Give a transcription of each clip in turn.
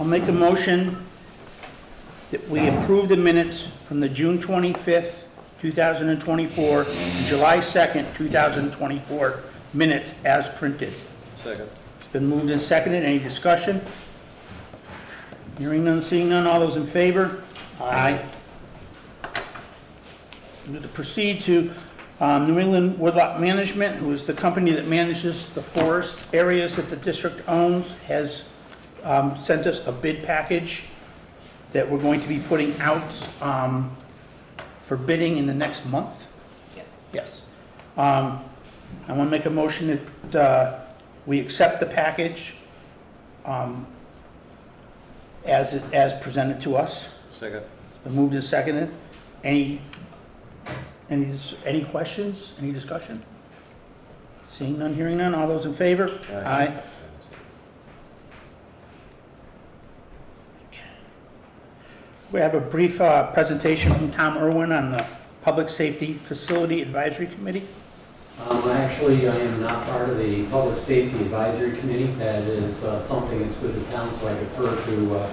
I'll make a motion that we approve the minutes from the June 25th, 2024, and July 2nd, 2024 minutes as printed. Second. It's been moved and seconded. Any discussion? Hearing none, seeing none. All those in favor? Aye. We're going to proceed to New England Woodlot Management, who is the company that manages the forest areas that the district owns, has sent us a bid package that we're going to be putting out for bidding in the next month. Yes. Yes. I want to make a motion that we accept the package as presented to us. Second. It's been moved and seconded. Any questions? Any discussion? Seeing none, hearing none. All those in favor? Aye. Okay. We have a brief presentation from Tom Irwin on the Public Safety Facility Advisory Committee. Actually, I am not part of the Public Safety Advisory Committee. That is something that's with the town, so I defer to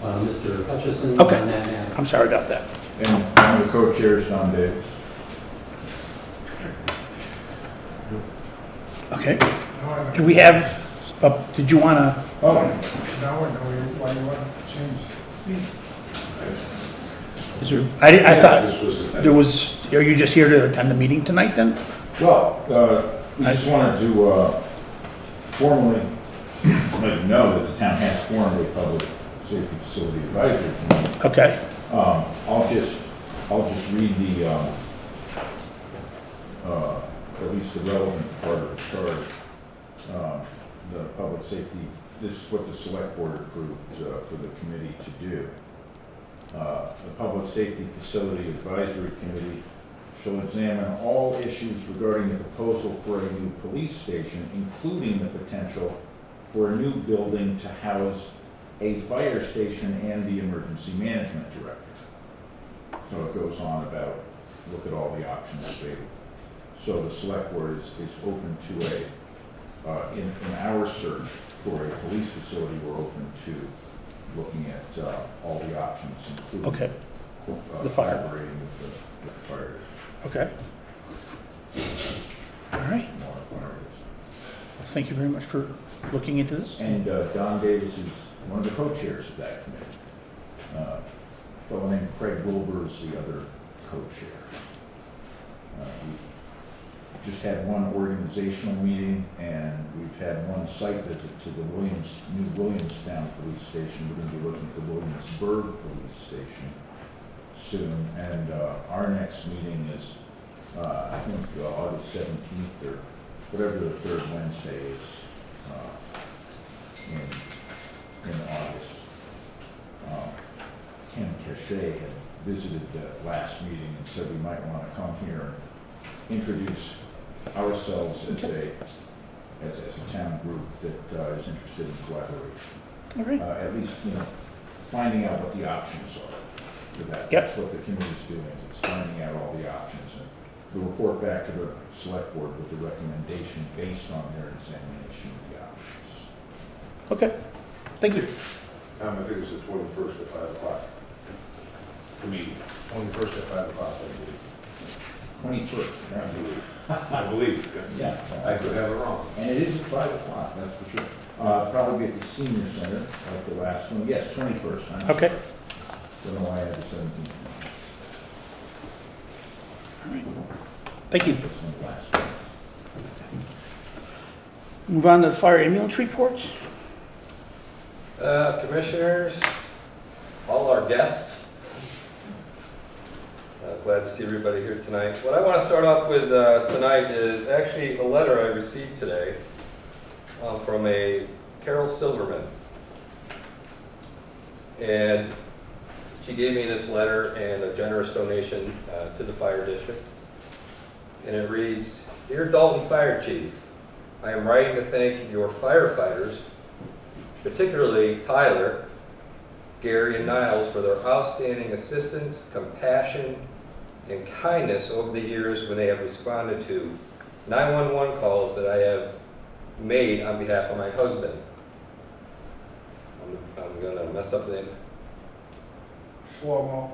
Mr. Hutchison Okay. on that matter. I'm sorry about that. And one of the co-chairs, Don Davis. Okay. Do we have, did you want to? Oh, now I know why you want to change seats. Is there, I thought there was, are you just here to attend the meeting tonight then? Well, we just wanted to formally let you know that the town has formed a public safety facility advisory committee. Okay. I'll just read the at least the relevant part of the charge. The public safety, this is what the select board approved for the committee to do. The Public Safety Facility Advisory Committee shall examine all issues regarding the proposal for a new police station, including the potential for a new building to house a fire station and the emergency management director. So it goes on about, look at all the options available. So the select board is open to in our search for a police facility, we're open to looking at all the options, including Okay. The fire. collaborating with the fire Okay. All right. district, more fire district. Well, thank you very much for looking into this. And Don Davis is one of the co-chairs of that committee. A fellow named Craig Wilbur is the other co-chair. We just had one organizational meeting, and we've had one site visit to the new Williamstown Police Station. We're going to be looking at the Williamsburg Police Station soon, and our next meeting is, I think, August 17th or whatever the third Wednesday is in August. Ken Cachet had visited the last meeting and said we might want to come here and introduce ourselves as a town group that is interested in collaboration. All right. At least, finding out what the options are for that. Yep. That's what the committee's doing, it's finding out all the options. And we'll report back to the select board with the recommendation based on their examination of the options. Okay. Thank you. I think it's the 21st at 5 o'clock. For me, 21st at 5 o'clock, I 21st, believe. I believe. yeah. I could have it wrong. And it is at 5 o'clock, that's for sure. Probably at the senior center, like the last one. Yes, 21st. Okay. Don't know why I had the 17th. All right. Thank you. That's the last one. Move on to the fire ambulance reports. Commissioners, all our guests, glad to see everybody here tonight. What I want to start off with tonight is actually a letter I received today from a Carol Silverman. And she gave me this letter and a generous donation to the fire district. And it reads, "Dear Dalton Fire Chief, I am writing to thank your firefighters, particularly Tyler, Gary, and Niles, for their outstanding assistance, compassion, and kindness over the years when they have responded to 911 calls that I have made on behalf of my husband. I'm gonna mess up the name. Shlomo.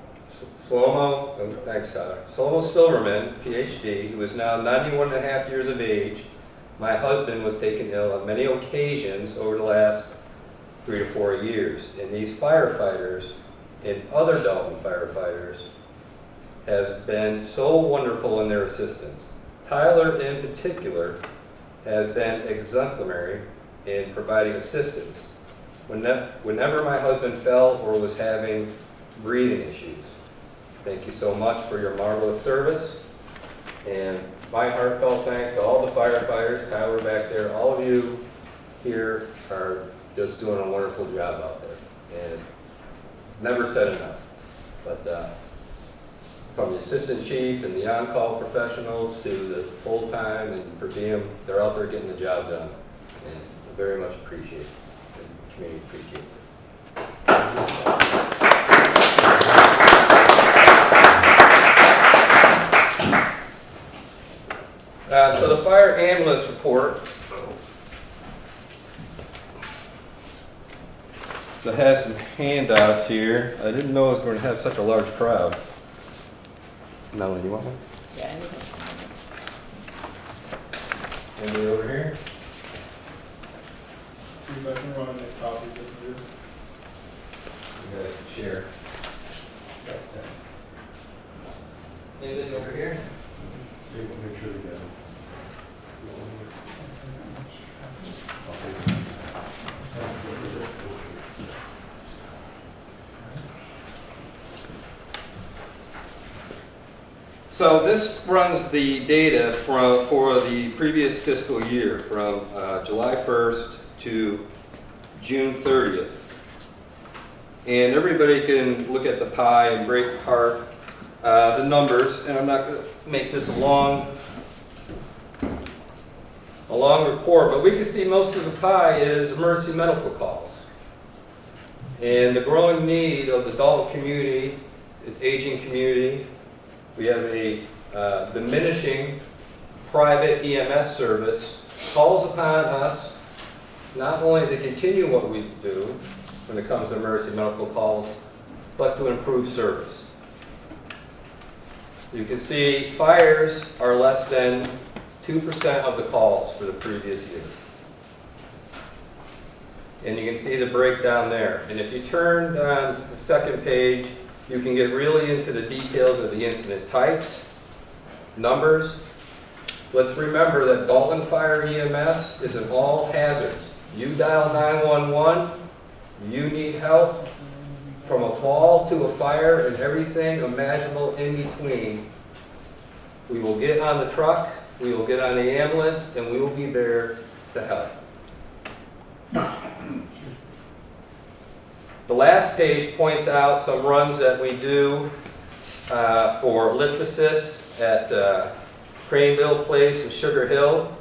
Shlomo, thanks, Tyler. Shlomo Silverman, PhD, who is now 91 and a half years of age. My husband was taken ill on many occasions over the last 3 to 4 years. And these firefighters and other Dalton firefighters has been so wonderful in their assistance. Tyler in particular has been exemplary in providing assistance whenever my husband fell or was having breathing issues. Thank you so much for your marvelous service. And my heartfelt thanks to all the firefighters, Tyler back there, all of you here are just doing a wonderful job out there. And never said enough. But from the assistant chief and the on-call professionals to the full-time and per diem, they're out there getting the job done. And I very much appreciate it. The community appreciates it. So the fire ambulance report. I have some handouts here. I didn't know I was going to have such a large crowd. Melanie, you want one? Yeah. Anybody over here? Chief, I can run and make copies of you. You guys can share. Anything over here? Make sure to get them. So this runs the data for the previous fiscal year from July 1st to June 30th. And everybody can look at the pie and break apart the numbers, and I'm not going to make this a long report, but we can see most of the pie is emergency medical calls. And the growing need of the Dalton community, its aging community. We have a diminishing private EMS service, calls upon us not only to continue what we do when it comes to emergency medical calls, but to improve service. You can see fires are less than 2% of the calls for the previous year. And you can see the breakdown there. And if you turn down to the second page, you can get really into the details of the incident types, numbers. Let's remember that Dalton Fire EMS is an all hazards. You dial 911, you need help from a fall to a fire and everything imaginable in between. We will get on the truck, we will get on the ambulance, and we will be there to help. The last page points out some runs that we do for lift assist at Craneville Place and Sugar Hill.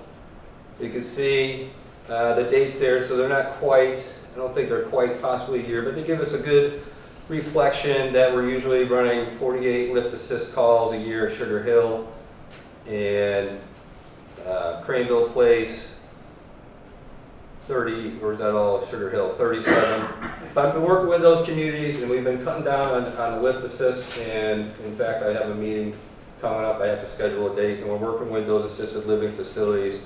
You can see the dates there, so they're not quite, I don't think they're quite possibly a year, but they give us a good reflection that we're usually running 48 lift assist calls a year at Sugar Hill and Craneville Place, 30, or is that all Sugar Hill? 37. But I've been working with those communities, and we've been cutting down on the lift assist, and in fact, I have a meeting coming up. I have to schedule a date, and we're working with those assisted living facilities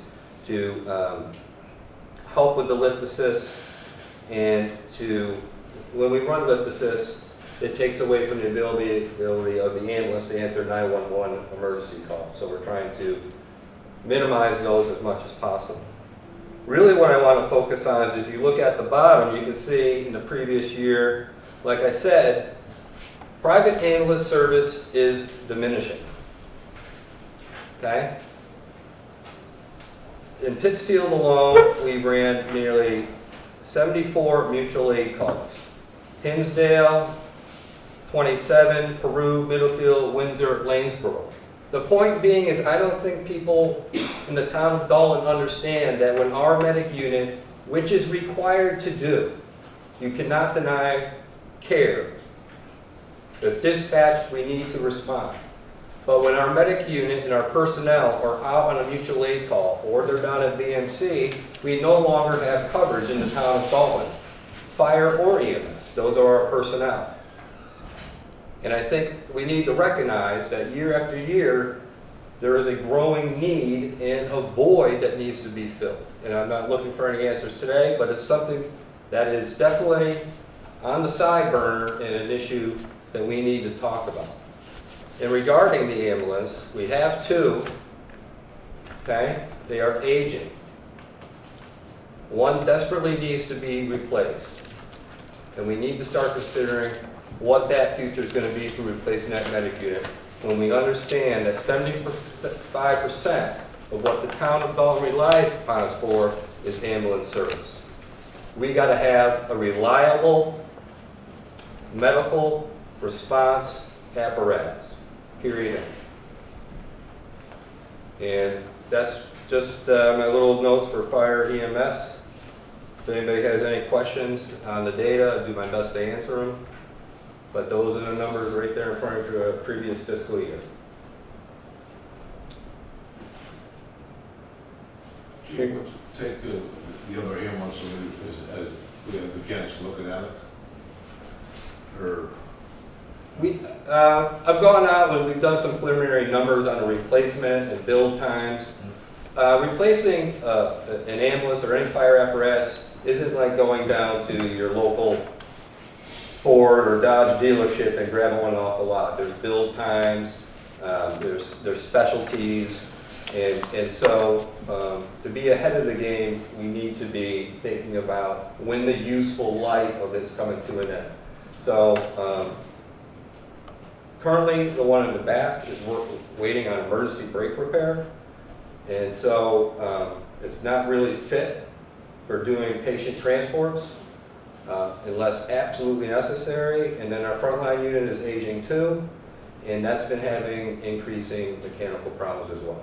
to help with the lift assist, and to, when we run lift assist, it takes away from the ability of the ambulance to answer 911 emergency calls. So we're trying to minimize those as much as possible. Really what I want to focus on is if you look at the bottom, you can see in the previous year, like I said, private ambulance service is diminishing. Okay? In Pittsfield alone, we ran nearly 74 mutual aid calls. Hinsdale, 27, Peru, Middlefield, Windsor, Lanesboro. The point being is I don't think people in the town of Dalton understand that when our medic unit, which is required to do, you cannot deny care. If dispatched, we need to respond. But when our medic unit and our personnel are out on a mutual aid call or they're down at BMC, we no longer have coverage in the town of Dalton fire or EMS. Those are our personnel. And I think we need to recognize that year after year, there is a growing need and a void that needs to be filled. And I'm not looking for any answers today, but it's something that is definitely on the side burner and an issue that we need to talk about. And regarding the ambulance, we have two, okay? They are aging. One desperately needs to be replaced. And we need to start considering what that future is going to be for replacing that medic unit when we understand that 75% of what the town of Dalton relies upon us for is ambulance service. We got to have a reliable medical response apparatus, period. And that's just my little notes for fire EMS. If anybody has any questions on the data, I'll do my best to answer them. But those are the numbers right there in front of your previous fiscal year. Chief, let's take the other ambulance, so as we have mechanics looking at it. Or, I've gone out and we've done some preliminary numbers on the replacement and build times. Replacing an ambulance or any fire apparatus isn't like going down to your local Ford or Dodge dealership and grabbing one off the lot. There's build times, there's specialties, and so to be ahead of the game, we need to be thinking about when the useful life of it's coming to an end. So currently, the one in the back is waiting on emergency brake repair, and so it's not really fit for doing patient transports. Unless absolutely necessary, and then our frontline unit is aging too, and that's been having increasing mechanical problems as well.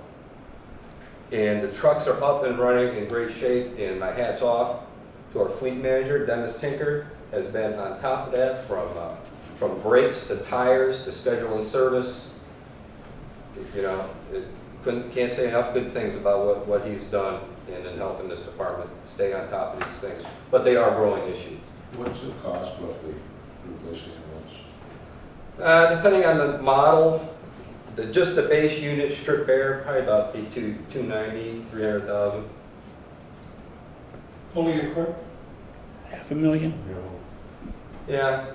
And the trucks are up and running in great shape, and my hat's off to our fleet manager, Dennis Tinker, has been on top of that from brakes to tires to schedule and service. You know, can't say enough good things about what he's done in helping this department stay on top of these things, but they are growing issues. what's the cost roughly replacing ambulance? Depending on the model, just the base unit strip bare, probably about be 290, 300,000. Fully equipped? $500,000. Yeah,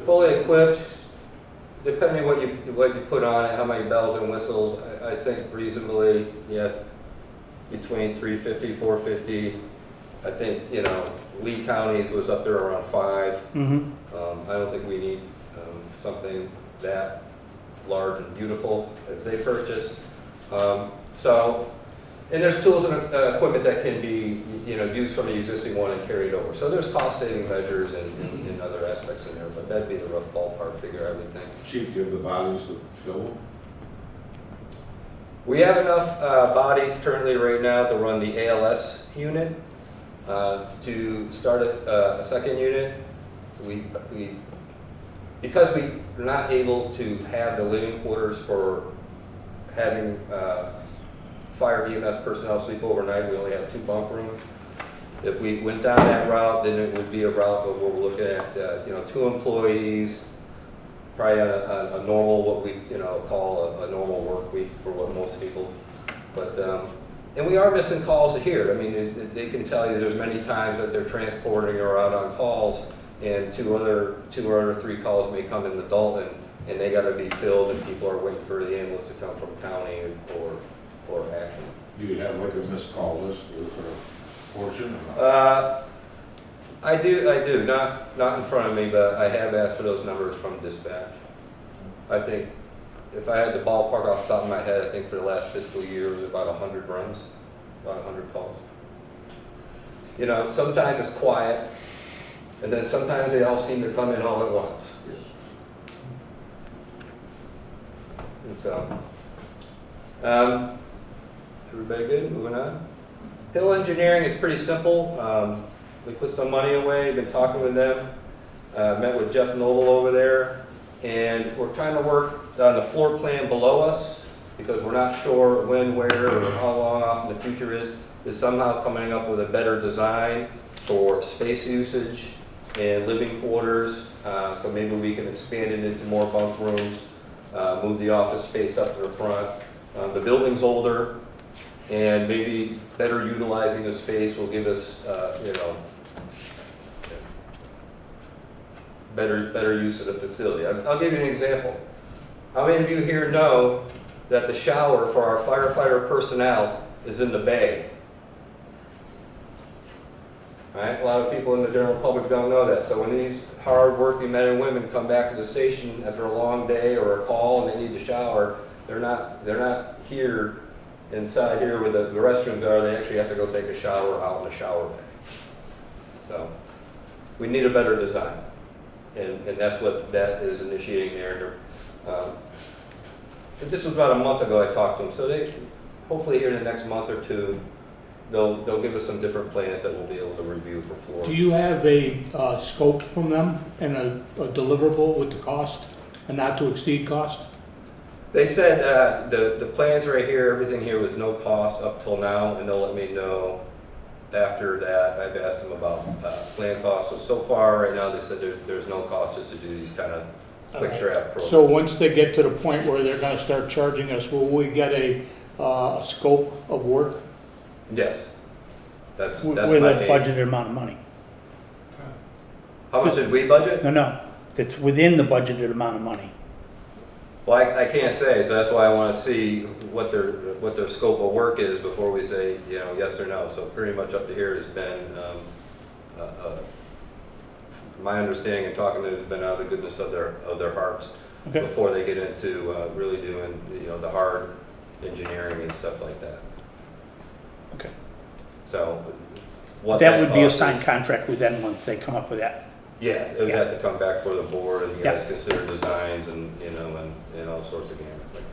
fully equipped, depending what you put on it, how many bells and whistles, I think reasonably, yeah, between 350, 450. I think, you know, Lee County's was up there around 5. Mm-hmm. I don't think we need something that large and beautiful as they purchased. And there's tools and equipment that can be, you know, used from the existing one and carried over. So there's cost-saving measures and other aspects in there, but that'd be the rough ballpark figure, I would think. Chief, do you have the bodies to fill them? We have enough bodies currently right now to run the ALS unit. To start a second unit, because we're not able to have the living quarters for having fire EMS personnel sleep overnight, we only have 2 bunk rooms. If we went down that route, then it would be a route where we're looking at 2 employees, probably on a normal, what we call a normal work week for what most people. But and we are missing calls here. I mean, they can tell you there's many times that they're transporting or out on calls, and 2 or 3 calls may come into Dalton, and they got to be filled, and people are waiting for the ambulance to come from county or action. Do you have like a missed call list or a portion? Or not? I do. Not in front of me, but I have asked for those numbers from dispatch. I think if I had the ballpark off the top of my head, I think for the last fiscal year it was about 100 runs, about 100 calls. You know, sometimes it's quiet, and then sometimes they all seem to come in all at once. And so, everybody good? Moving on. Hill Engineering is pretty simple. We put some money away, been talking with them, met with Jeff Noble over there, and we're trying to work on the floor plan below us because we're not sure when, where, or how long off in the future is somehow coming up with a better design for space usage and living quarters, so maybe we can expand it into more bunk rooms, move the office space up to the front. The building's older, and maybe better utilizing the space will give us, better use of the facility. I'll give you an example. How many of you here know that the shower for our firefighter personnel is in the bay? Right? A lot of people in the general public don't know that. So when these hard-working men and women come back to the station after a long day or a call and they need to shower, they're not here inside here where the restrooms are. They actually have to go take a shower out in the shower bay. So we need a better design, and that's what that is initiating there. This was about a month ago I talked to them, so they hopefully here in the next month or two they'll give us some different plans that we'll be able to review for floor. Do you have a scope from them and a deliverable with the cost, a not to exceed cost? They said the plans right here, everything here was no cost up till now, and they'll let me know after that. I've asked them about plan costs. So far right now they said there's no cost just to do these kind of quick draft programs. So once they get to the point where they're gonna start charging us, will we get a scope of work? Yes. That's With my a aim. budgeted amount of money. How much did we budget? No, it's within the budgeted amount of money. Well, I can't say, so that's why I want to see what their scope of work is before we say, yes or no. So pretty much up to here has been, my understanding and talking to them has been out of the goodness of their hearts Okay. before they get into really doing, the hard engineering and stuff like that. Okay. So what That would be a cost signed is- contract with them once they come up with that. Yeah, it would Yeah. have to come back for the board and you Yeah. guys consider designs and, and all sorts of gamut like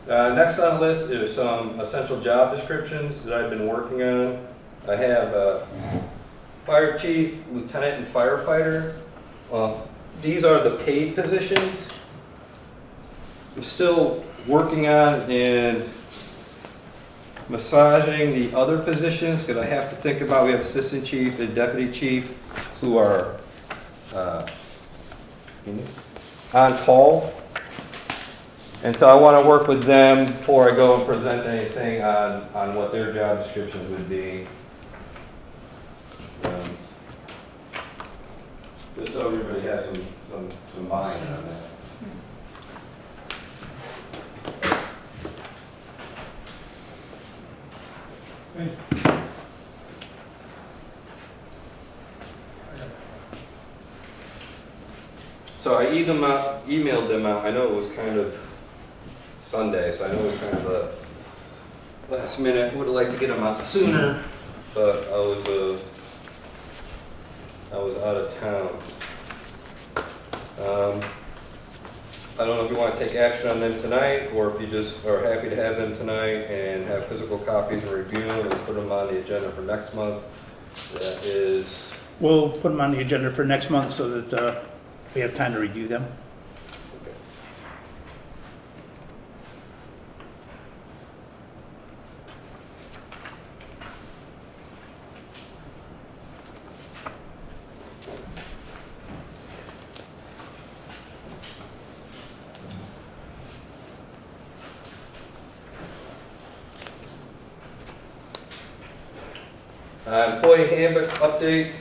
that. Next on the list is some essential job descriptions that I've been working on. I have fire chief, lieutenant, and firefighter. These are the paid positions. I'm still working on and massaging the other positions because I have to think about, we have assistant chief and deputy chief who are on call. And so I want to work with them before I go and present anything on what their job descriptions would be. Just so everybody has some buy-in on that. So I emailed them out. I know it was kind of Sunday, so I know it was kind of a last minute. Would have liked to get them out sooner, but I was out of town. I don't know if you want to take action on them tonight, or if you just are happy to have them tonight and have physical copies and review them and put them on the agenda for next month. That is, We'll put them on the agenda for next month so that we have time to review them. employee handbook updates.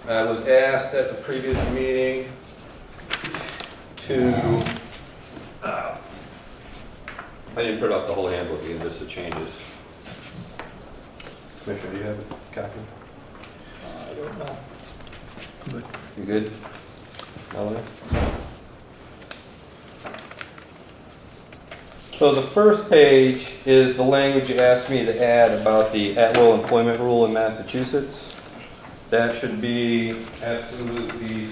I was asked at the previous meeting to, I didn't print out the whole handbook, again, just the changes. Commissioner, do you have a copy? I don't know. Good. You good? Melanie? So the first page is the language you asked me to add about the at-will employment rule in Massachusetts. That should be absolutely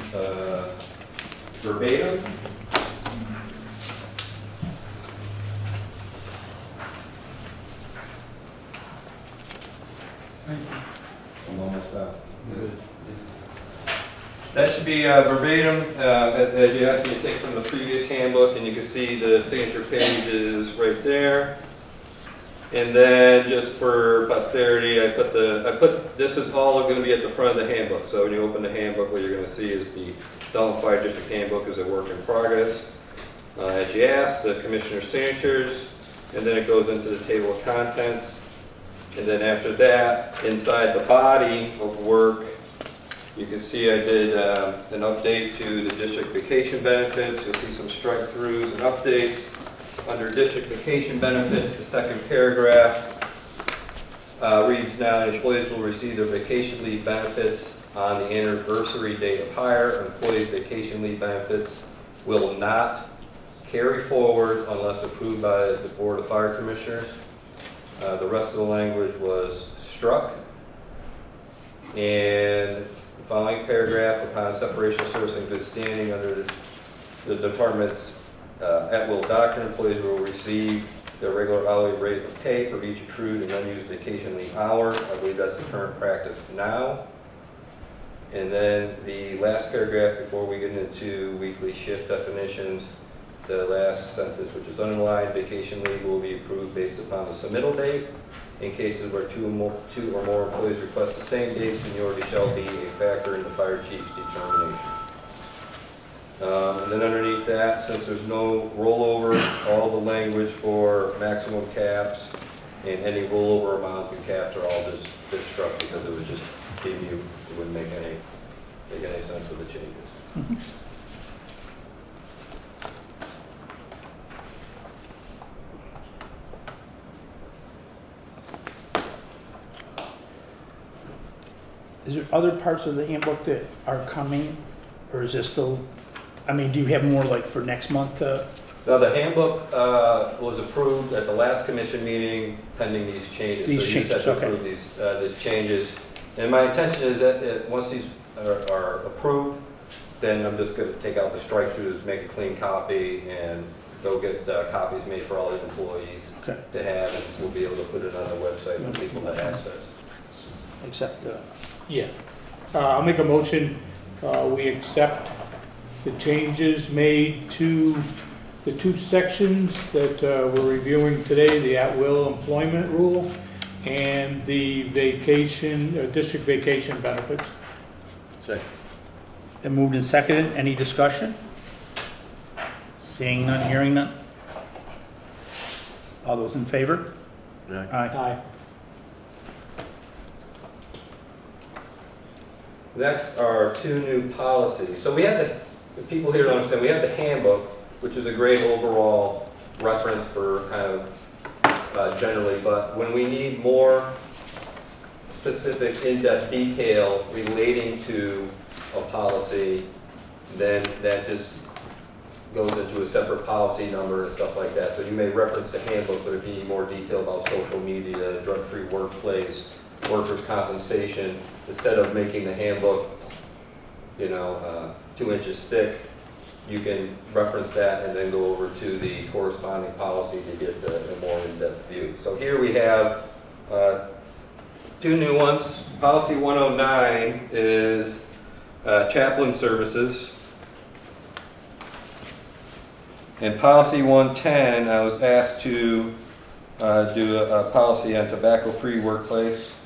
verbatim. I'm almost out. That should be verbatim, as you asked me to take from the previous handbook, and you can see the signature page is right there. And then just for posterity, this is all gonna be at the front of the handbook. So when you open the handbook, what you're gonna see is the Dalton Fire District Handbook is a work in progress. As you asked, the commissioner's signatures, and then it goes into the table of contents. And then after that, inside the body of work, you can see I did an update to the district vacation benefits. You'll see some strike-throughs and updates. Under district vacation benefits, the second paragraph reads, now employees will receive their vacation leave benefits on the anniversary date of hire. Employees' vacation leave benefits will not carry forward unless approved by the Board of Fire Commissioners. The rest of the language was struck. And the following paragraph, upon separation of service and good standing under the department's at-will doctrine, employees will receive their regular hourly rate of pay for each accrued and unused vacation leave hour. I believe that's the current practice now. And then the last paragraph before we get into weekly shift definitions, the last sentence, which is underlined, vacation leave will be approved based upon the submittal date. In cases where two or more employees request the same date, seniority shall be a factor in the fire chief's determination. And then underneath that, since there's no rollover, all the language for maximum caps and any rollover amounts and caps are all just struck because it would just give you, it wouldn't make any sense with the changes. Is there other parts of the handbook that are coming, or is this still, I mean, do you have more like for next month? Now, the handbook was approved at the last commission meeting pending these changes. These So you changes, said to okay. approve these changes. And my intention is that once these are approved, then I'm just going to take out the strike-throughs, make a clean copy, and go get copies made for all the employees Okay, to have, and we'll be able to put it on the website for people to access. except, Yeah. I'll make a motion, we accept the changes made to the two sections that we're reviewing today, the at-will employment rule and the vacation, district vacation benefits. Second. and moved and seconded, any discussion? Seeing none, hearing none? All those in favor? Aye. Aye. Next are two new policies. So we have the people here don't understand, we have the handbook, which is a great overall reference for kind of generally, but when we need more specific in-depth detail relating to a policy, then that just goes into a separate policy number and stuff like that. So you may reference the handbook, but if you need more detail about social media, drug-free workplace, workers' compensation, instead of making the handbook, 2 inches thick, you can reference that and then go over to the corresponding policy to get a more in-depth view. So here we have two new ones. Policy 109 is chaplain services. And policy 110, I was asked to do a policy on tobacco-free workplace.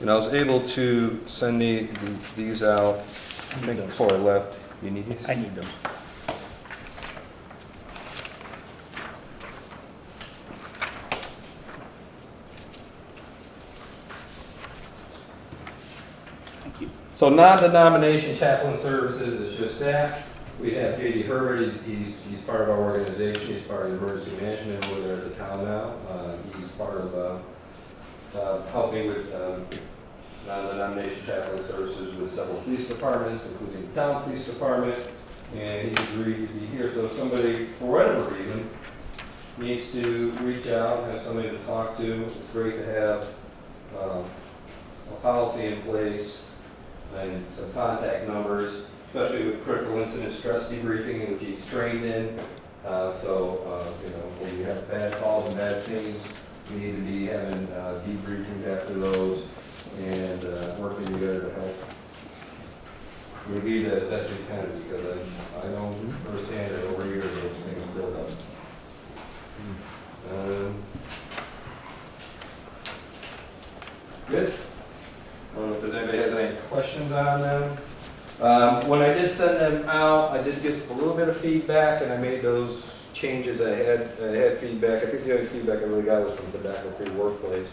And I was able to send these out, I think before I left. You need these? I need those. Thank you. So non-denomination chaplain services is just that. We have J.D. Herbert, he's part of our organization, he's part of the emergency management over there at the town now. He's part of helping with non-denomination chaplain services with several police departments, including the town police department. And he agreed to be here, so if somebody, for whatever reason, needs to reach out, have somebody to talk to, it's great to have a policy in place and some contact numbers, especially with critical incident stress debriefing, which he's trained in. When you have bad calls and bad scenes, we need to be having debriefings after those and working together to help we need that as best we can, because I know firsthand that over years those things build up. Good. I don't know if there's anybody has any questions on them. When I did send them out, I did get a little bit of feedback, and I made those changes. I had feedback. I think the only feedback I really got was from Tobacco Free Workplace.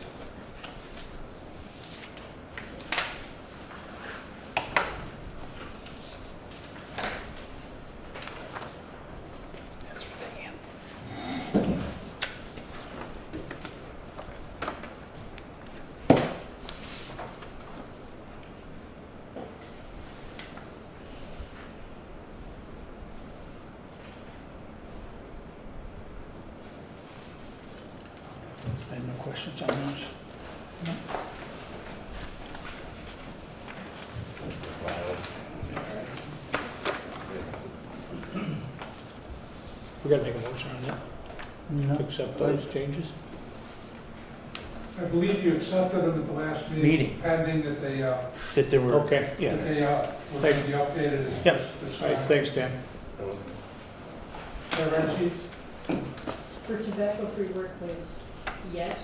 That's for the hand. I have no questions on those. We gotta make a motion on that, No. to accept those changes. I believe you accepted them at the last Meeting. meeting, pending that they, That there were. Okay. Yeah. were going to be updated as Yep. this All right, thanks, Dan. Renzi? For tobacco-free workplace, yes.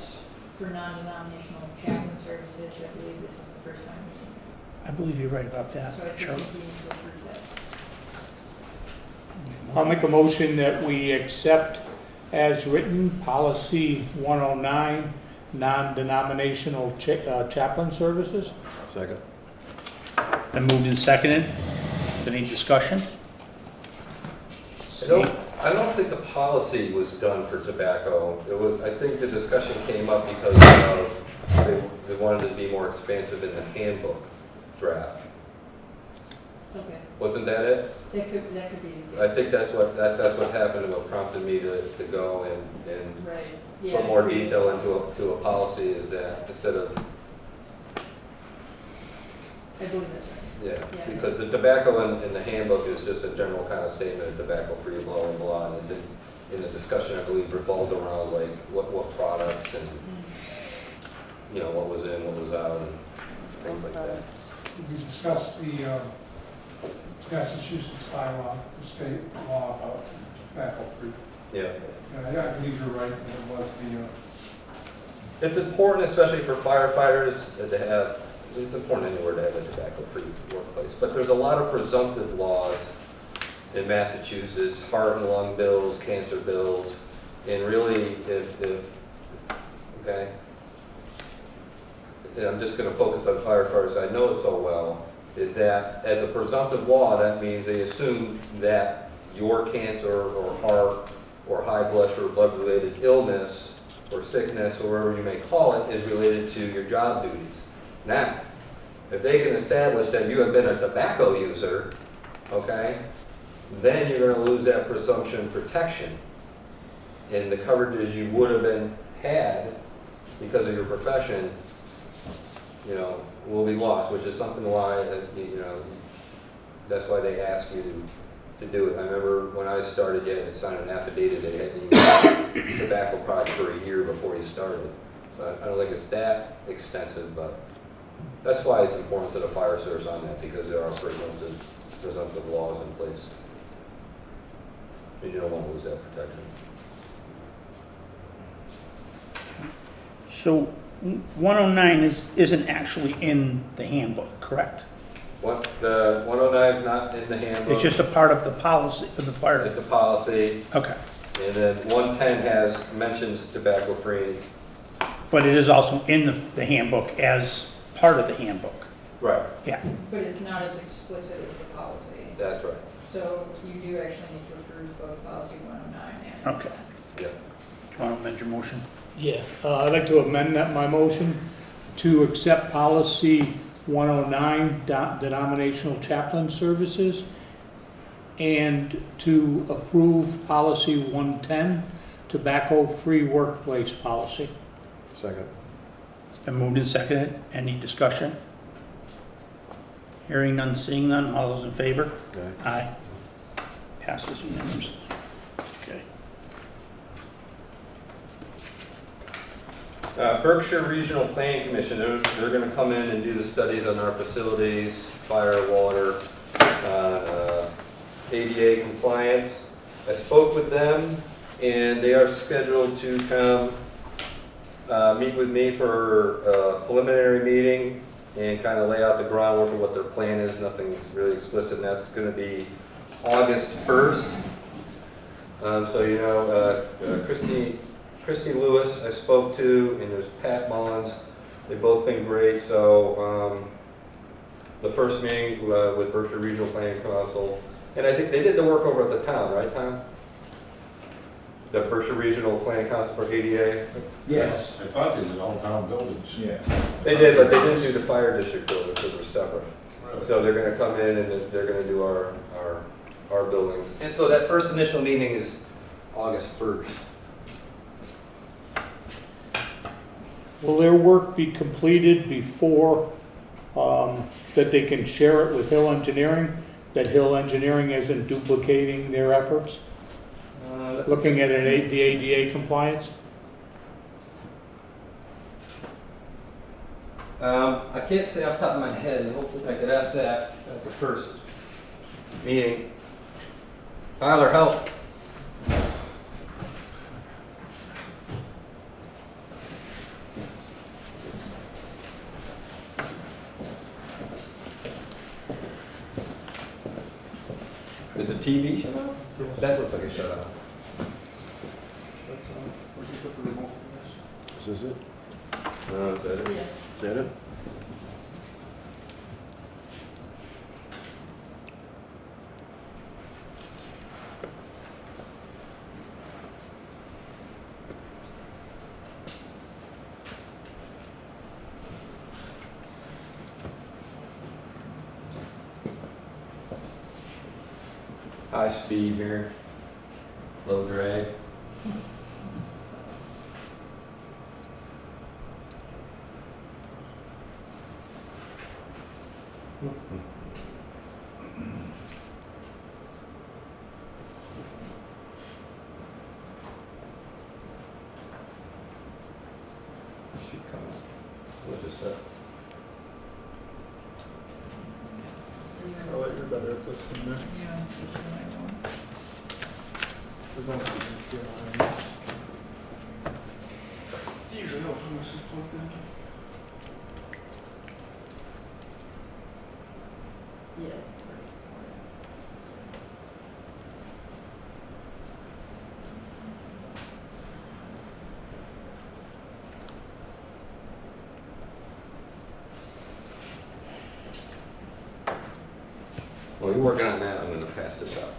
For non-denominational chaplain services, I believe this is the first time we've seen it. I believe you're right about that, So I think Charlie. we need to approve that. I'll make a motion that we accept as written policy 109, non-denominational chaplain services. Second. Been moved and seconded. Any discussion? I don't think the policy was done for tobacco. It was, I think the discussion came up because of, they wanted to be more expansive in the handbook draft. Okay, Wasn't that it? that could be. I think that's what happened and what prompted me to go and Right, yeah. put more detail into a policy is that instead of, I believe that's right. yeah, Yeah. because the tobacco in the handbook is just a general kind of statement of tobacco-free, blah, blah, blah. And it didn't, in the discussion, I believe, revolved around like what products and, you know, what was in, what was out, and things like that. We discussed the Massachusetts bylaw, the state law about tobacco-free. Yeah. And I believe you're right, that it was the, It's important, especially for firefighters, to have, it's important anywhere to have a tobacco-free workplace. But there's a lot of presumptive laws in Massachusetts, heart and lung bills, cancer bills, and really, okay? And I'm just gonna focus on firefighters, I know it so well, is that as a presumptive law, that means they assume that your cancer or heart or high blood pressure or blood-related illness or sickness or whatever you may call it is related to your job duties. Now, if they can establish that you have been a tobacco user, okay, then you're gonna lose that presumption protection. And the coverages you would have had because of your profession, you know, will be lost, which is something why, you know, that's why they ask you to do it. I remember when I started, you had to sign an affidavit that you had to use tobacco products for a year before you started. So I don't think it's that extensive, but that's why it's important to the fire service on that, because there are presumptive laws in place. And you don't want to lose that protection. So 109 isn't actually in the handbook, correct? What, the 109 is not in the handbook. It's just a part of the policy of the fire. It's the policy, Okay. and then 110 has, mentions tobacco-free. But it is also in the handbook as part of the handbook. Right, Yeah. But it's not as explicit as the policy. that's right, So you do actually need to approve both policy 109 and Okay. 110. yeah. Do you want to amend your motion? Yeah, I'd like to amend my motion to accept policy 109, denominational chaplain services, and to approve policy 110, tobacco-free workplace policy. Second. It's been moved and seconded. Any discussion? Hearing none, seeing none. All those in favor? Aye. Aye. Passes unanimously. Okay. Berkshire Regional Planning Commission, they're gonna come in and do the studies on our facilities, fire, water, on ADA compliance. I spoke with them, and they are scheduled to come meet with me for a preliminary meeting and kind of lay out the groundwork of what their plan is. Nothing's really explicit, and that's going to be August 1st. So, you know, Christy Lewis I spoke to, and there's Pat Mullins. They've both been great. So the first meeting with Berkshire Regional Planning Council, and I think they did the work over at the town, right, Tom? The Berkshire Regional Planning Council for ADA? Yes. I thought they did all town buildings. Yeah. They did, but they didn't do the fire district buildings, so they're separate. So they're gonna come in and they're gonna do our buildings. And so that first initial meeting is August 1st. Will their work be completed before, that they can share it with Hill Engineering? That Hill Engineering isn't duplicating their efforts? Looking at the ADA compliance? I can't say off the top of my head, and hopefully I could ask that at the first meeting. Tyler, help. Did the TV shut off? That looks like it shut off. Is this it? Is that it? Is that it? High speed here, low drag. Should come. What is that? I'll let you better at this than me. Yeah, just the right one. There's no signature on it. Usually helps when this is plugged in. Yes. While you're working on that, I'm going to pass this out.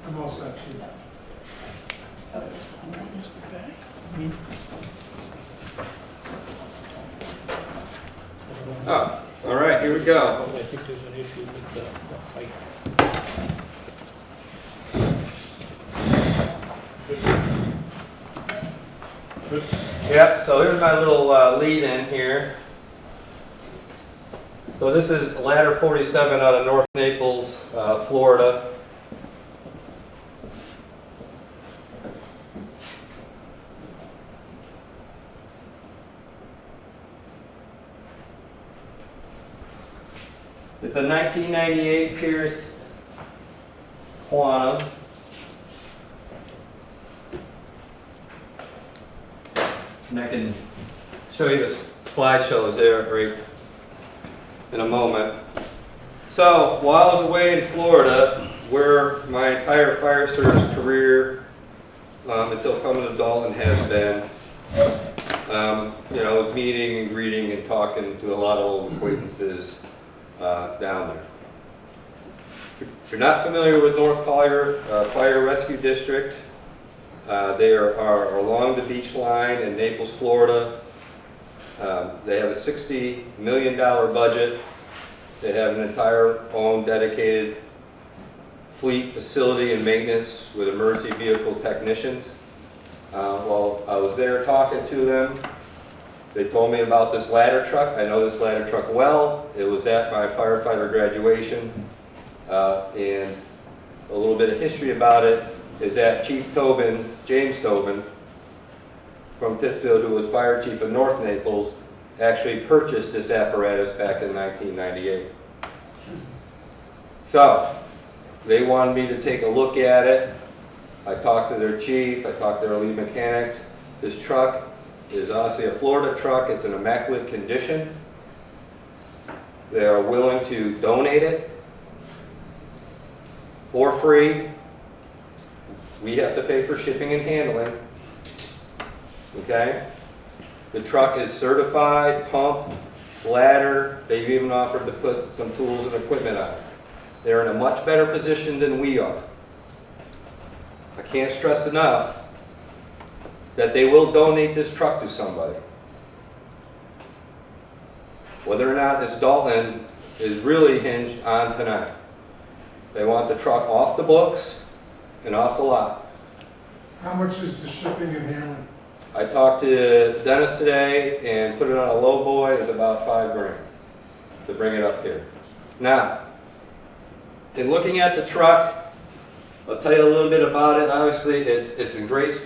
I'm all set, Chief. Oh, all right, here we go. I think there's an issue with the height. Yep, so here's my little lead in here. So this is ladder 47 out of North Naples, Florida. It's a 1998 Pierce Quantum. And I can show you the slideshows there right in a moment. So while I was away in Florida, where my entire fire service career until coming to Dalton has been, you know, I was meeting and greeting and talking to a lot of old acquaintances down there. If you're not familiar with North Collier Fire Rescue District, they are along the beach line in Naples, Florida. They have a $60 million budget. They have an entire own dedicated fleet facility and maintenance with emergency vehicle technicians. While I was there talking to them, They told me about this ladder truck. I know this ladder truck well. It was at my firefighter graduation. And a little bit of history about it is that Chief Tobin, James Tobin, from Pittsfield, who was fire chief of North Naples, actually purchased this apparatus back in 1998. So, they wanted me to take a look at it. I talked to their chief, I talked to their lead mechanics. This truck is obviously a Florida truck. It's in immaculate condition. They are willing to donate it for free. We have to pay for shipping and handling. Okay? The truck is certified, pump, ladder. They've even offered to put some tools and equipment on it. They're in a much better position than we are. I can't stress enough that they will donate this truck to somebody. Whether or not it's Dalton is really hinged on tonight. They want the truck off the books and off the lot. How much is the shipping and handling? I talked to Dennis today and put it on a low boy. It's about $5,000 to bring it up here. Now, in looking at the truck, I'll tell you a little bit about it. Obviously, it's in great,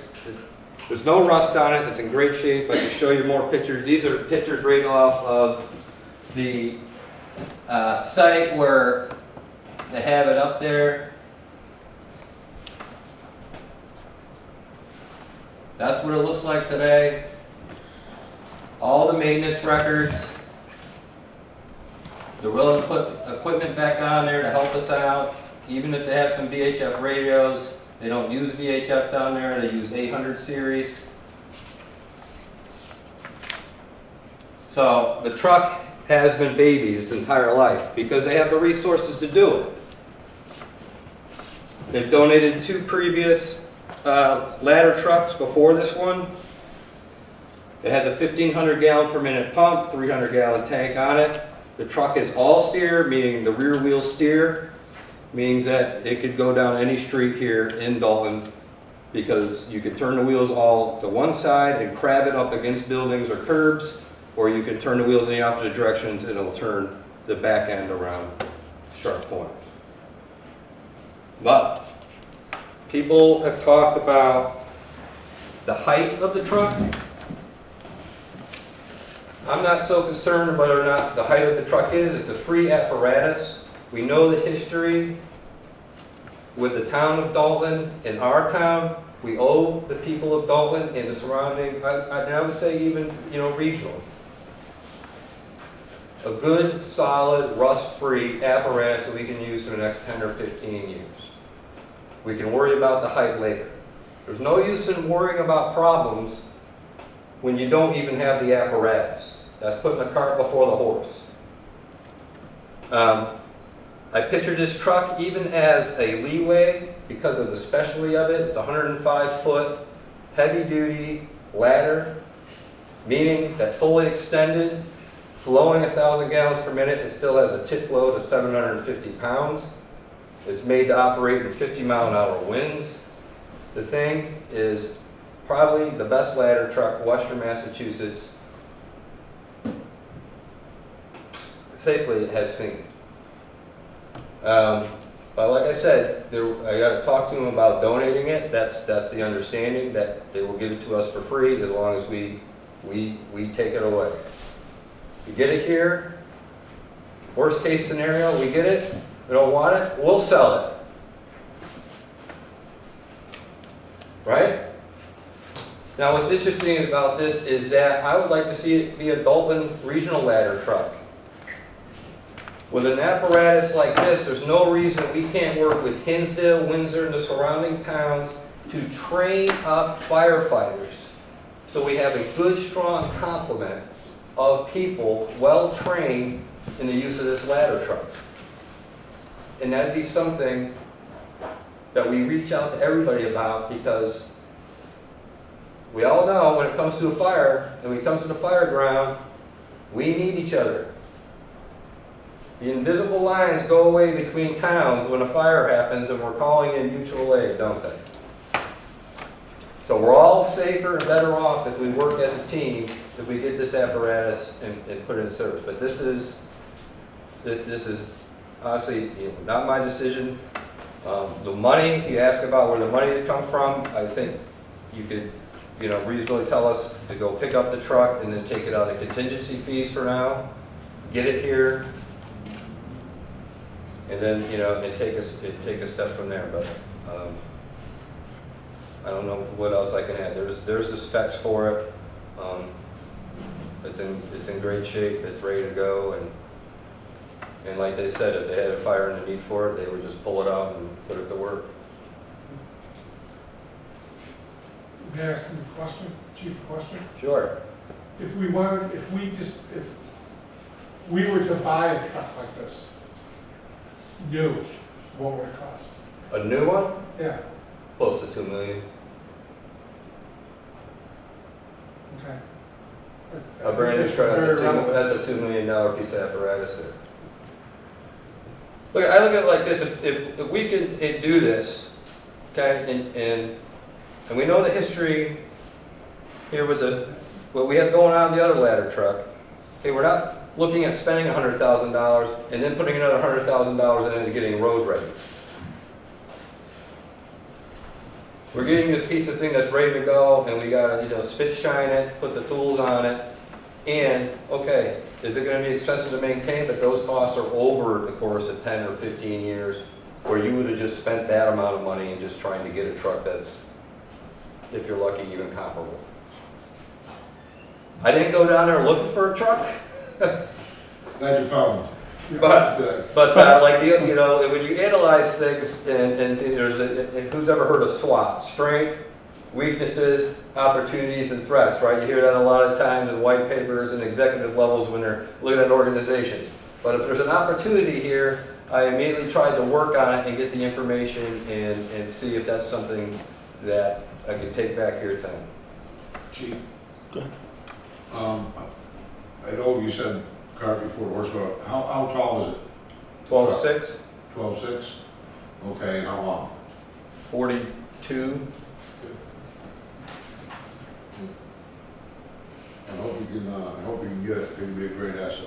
there's no rust on it. It's in great shape. I can show you more pictures. These are pictures right off of the site where they have it up there. That's what it looks like today. All the maintenance records. They're willing to put equipment back on there to help us out. Even if they have some VHF radios, they don't use VHF down there. They use 800 series. So the truck has been babied its entire life because they have the resources to do it. They've donated 2 previous ladder trucks before this one. It has a 1,500 gallon per minute pump, 300 gallon tank on it. The truck is all steer, meaning the rear wheel steer, means that it could go down any street here in Dalton because you could turn the wheels all to one side and crab it up against buildings or curbs, or you could turn the wheels in the opposite directions and it'll turn the back end around sharp corners. But people have talked about the height of the truck. I'm not so concerned whether or not the height of the truck is. It's a free apparatus. We know the history with the town of Dalton. In our town, we owe the people of Dalton and the surrounding, I would say even, regional, a good, solid, rust-free apparatus that we can use for the next 10 or 15 years. We can worry about the height later. There's no use in worrying about problems when you don't even have the apparatus. That's putting the cart before the horse. I pictured this truck even as a leeway because of the specialty of it. It's a 105-foot heavy-duty ladder, meaning that fully extended, flowing 1,000 gallons per minute, it still has a tip load of 750 pounds. It's made to operate in 50-mile-an-hour winds. The thing is probably the best ladder truck Western Massachusetts safely has seen. But like I said, I got to talk to them about donating it. That's the understanding, that they will give it to us for free as long as we take it away. We get it here. Worst case scenario, we get it. We don't want it. We'll sell it. Right? Now, what's interesting about this is that I would like to see it be a Dalton regional ladder truck. With an apparatus like this, there's no reason we can't work with Hinsdale, Windsor, and the surrounding towns to train up firefighters so we have a good, strong complement of people well-trained in the use of this ladder truck. And that'd be something that we reach out to everybody about, because we all know when it comes to a fire and when it comes to the fire ground, we need each other. The invisible lines go away between towns when a fire happens and we're calling in mutual aid, don't they? So we're all safer and better off if we work as a team, if we get this apparatus and put it in service. But this is honestly, not my decision. The money, if you ask about where the money has come from, I think you could, reasonably tell us to go pick up the truck and then take it out of contingency fees for now, get it here, and then, and take a step from there. But I don't know what else I can add. There's the specs for it. It's in great shape. It's ready to go. And like they said, if they had a fire and a need for it, they would just pull it out and put it to work. May I ask you a question, Chief, a question? Sure. If we were to buy a truck like this, new, what would it cost? A new one? Yeah, Close to $2 million. okay. A brand new That's truck, very relevant. that's a $2 million piece of apparatus there. Look, I look at it like this, if we can do this, okay, and we know the history here with what we have going on in the other ladder truck, okay, we're not looking at spending $100,000 and then putting another $100,000 into getting road ready. We're getting this piece of thing that's ready to go, and we gotta, spit shine it, put the tools on it, and, okay, is it gonna be expensive to maintain? But those costs are over the course of 10 or 15 years, where you would have just spent that amount of money in just trying to get a truck that's, if you're lucky, even comparable. I didn't go down there looking for a truck, Glad you found one. but like, when you analyze things, and who's ever heard of SWOT? Strength, weaknesses, opportunities, and threats, right? You hear that a lot of times in white papers and executive levels when they're looking at organizations. But if there's an opportunity here, I immediately tried to work on it and get the information and see if that's something that I could take back here tonight. Chief, Go ahead. I know you said cart before horse, but how tall is it? 12.6, 12.6? Okay, and how long? 42. I hope you can get it, it can be a great asset.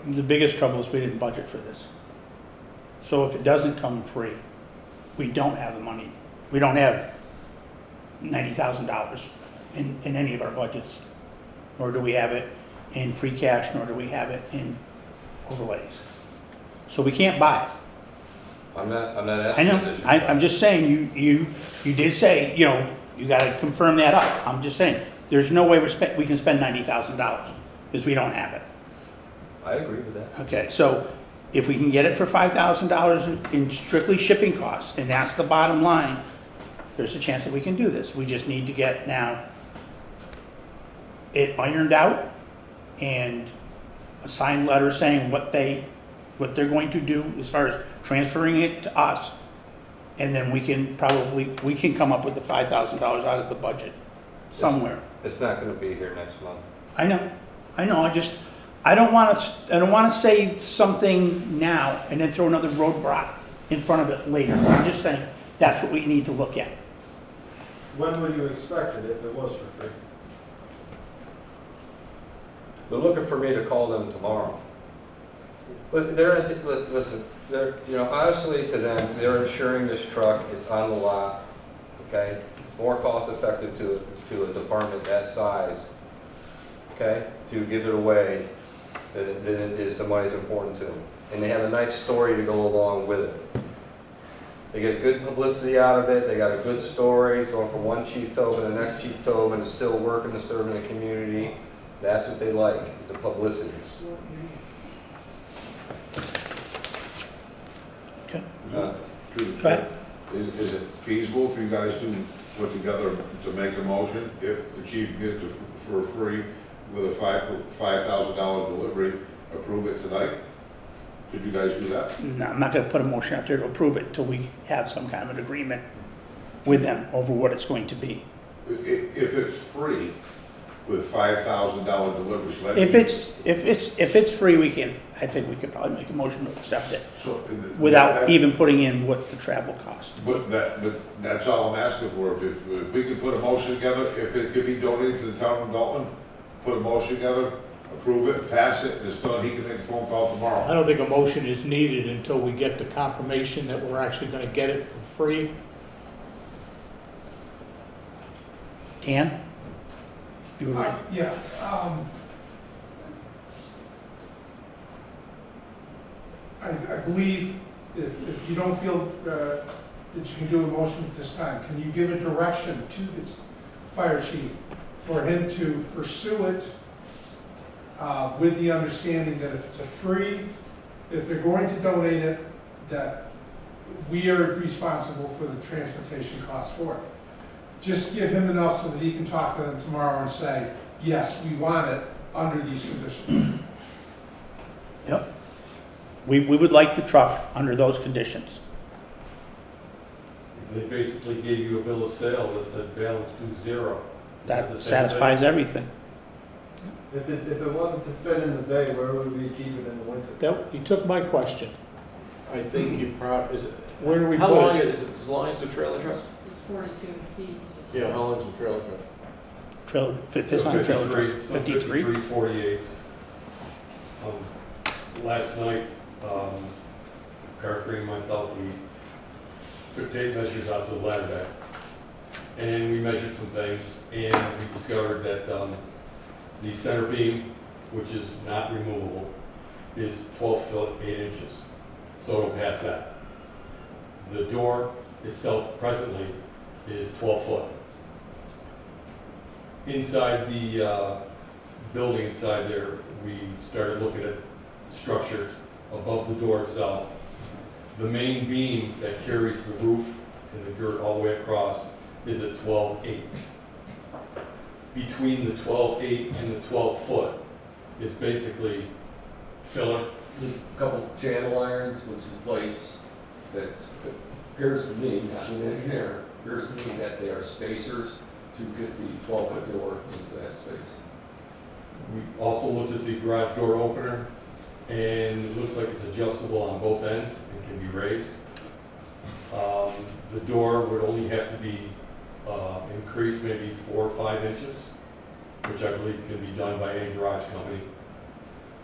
The biggest trouble is we didn't budget for this. So if it doesn't come free, we don't have the money. We don't have $90,000 in any of our budgets, nor do we have it in free cash, nor do we have it in overlays. So we can't buy it. I'm not I asking. know, you to- I'm just saying, you did say, you gotta confirm that up. I'm just saying, there's no way we can spend $90,000, because we don't have it. I agree with that. Okay, so if we can get it for $5,000 in strictly shipping costs, and that's the bottom line, there's a chance that we can do this. We just need to get now it ironed out and a signed letter saying what they're going to do as far as transferring it to us. And then we can come up with the $5,000 out of the budget somewhere. It's not gonna be here next month. I know, I don't want to say something now and then throw another roadblock in front of it later. I'm just saying, that's what we need to look at. When would you expect it if it was for free? They're looking for me to call them tomorrow. But listen, honestly to them, they're insuring this truck, it's on the lot, okay? It's more cost effective to a department that size, okay, to give it away than it is the money's important to them. And they have a nice story to go along with it. They get good publicity out of it, they got a good story, going from one Chief Tobin to the next Chief Tobin, and still working to serve in the community. That's what they like, is the publicity. Okay. Uh, Go ahead. Is it feasible for you guys to put together, to make a motion, if the chief gets it for free with a $5,000 delivery, approve it tonight? Could you guys do that? No, I'm not going to put a motion out there to approve it until we have some kind of an agreement with them over what it's going to be. If it's free, with $5,000 delivery. So that If means- if it's free, I think we could probably make a motion to accept it So, without that- even putting in what the travel cost. But that's all I'm asking for. If we could put a motion together, if it could be donated to the town of Dalton, put a motion together, approve it, pass it, it's done, he can make a phone call I tomorrow. don't think a motion is needed until we get the confirmation that we're actually gonna get it for free. Dan? You were right. Yeah, I believe if you don't feel that you can do a motion at this time, can you give a direction to the fire chief for him to pursue it with the understanding that if it's a free, if they're going to donate it, that we are responsible for the transportation costs for it. Just give him enough so that he can talk to them tomorrow and say, yes, we want it under these conditions. Yep. We would like the truck under those conditions. If they basically gave you a bill of sale that said balance due zero. is That the same satisfies thing? everything. If it wasn't to fit in the bay, where would we keep it in the winter? That, you took my question. I think you probably, is it, Where do we how put long it? is it, as long as the trailer truck? It's 42 feet. just- Yeah, how long is the trailer truck? Trailer, if it's on a trailer truck, Some 53? 53s, 48s. Last night, Carthree and myself, we took tape measures out to the ladder deck. And we measured some things, and we discovered that the center beam, which is not removable, is 12 foot 8 inches. So it'll pass that. The door itself presently is 12 foot. Inside the building inside there, we started looking at structures above the door itself. The main beam that carries the roof and the girth all the way across is at 12.8. Between the 12.8 and the 12 foot is basically filler. A couple channel irons with some plates that appears to me, not an engineer, appears to me that they are spacers to get the 12-foot door into that space. We also looked at the garage door opener, and it looks like it's adjustable on both ends and can be raised. The door would only have to be increased maybe 4 or 5 inches, which I believe can be done by any garage company.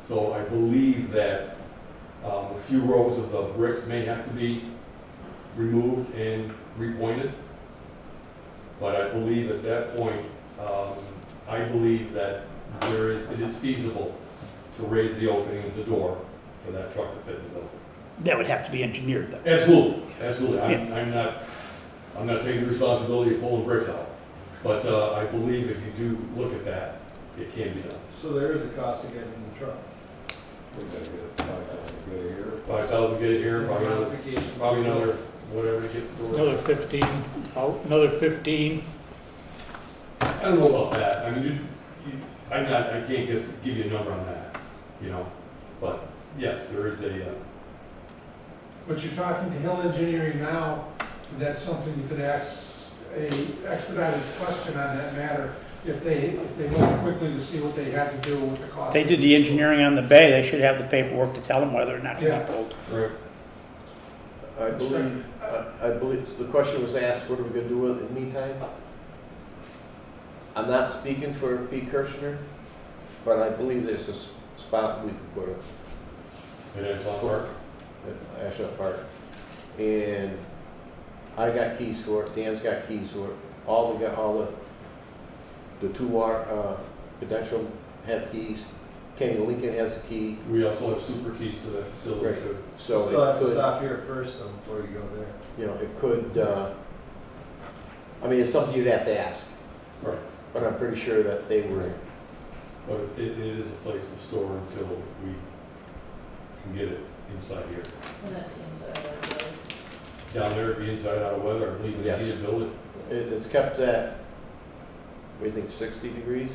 So I believe that a few rows of the bricks may have to be removed and repointed. But I believe at that point, I believe that it is feasible to raise the opening of the door for that truck to fit in the building. That would have to be engineered though. Absolutely, absolutely. I'm not taking the responsibility of pulling bricks out. But I believe if you do look at that, it can be done. So there is a cost to getting the truck. We gotta get $5,000 to get it here. 5,000 get it here, Modification. probably another, whatever to get the door. Another 15, another 15. I don't know about that. I mean, I can't just give you a number on that, you know? But yes, there is a, But you're talking to Hill Engineering now, and that's something you could ask a expedited question on that matter if they went quickly to see what they had to do with the cost. They did the engineering on the bay, they should have the paperwork to tell them whether or not to Yeah. be pulled. right. I believe the question was asked, what are we gonna do with it in the meantime? I'm not speaking for Pete Kirshner, but I believe there's a spot we could put it. And it's on work. At Ashland Park. And I got keys for it, Dan's got keys for it, we got all the two water, Prudential have keys, Kenny Lincoln has a key, We also have super keys to that facility Right. too. so Still have it to could, stop here first though, before you go there. you know, it could, I mean, it's something you'd have to ask, Right. but I'm pretty sure that they were, But it is a place to store until we can get it inside here. And that's inside of the building. Down there, it'd be inside out of weather, I believe in a Yes. heated building. it's kept at, what do you think, 60 degrees?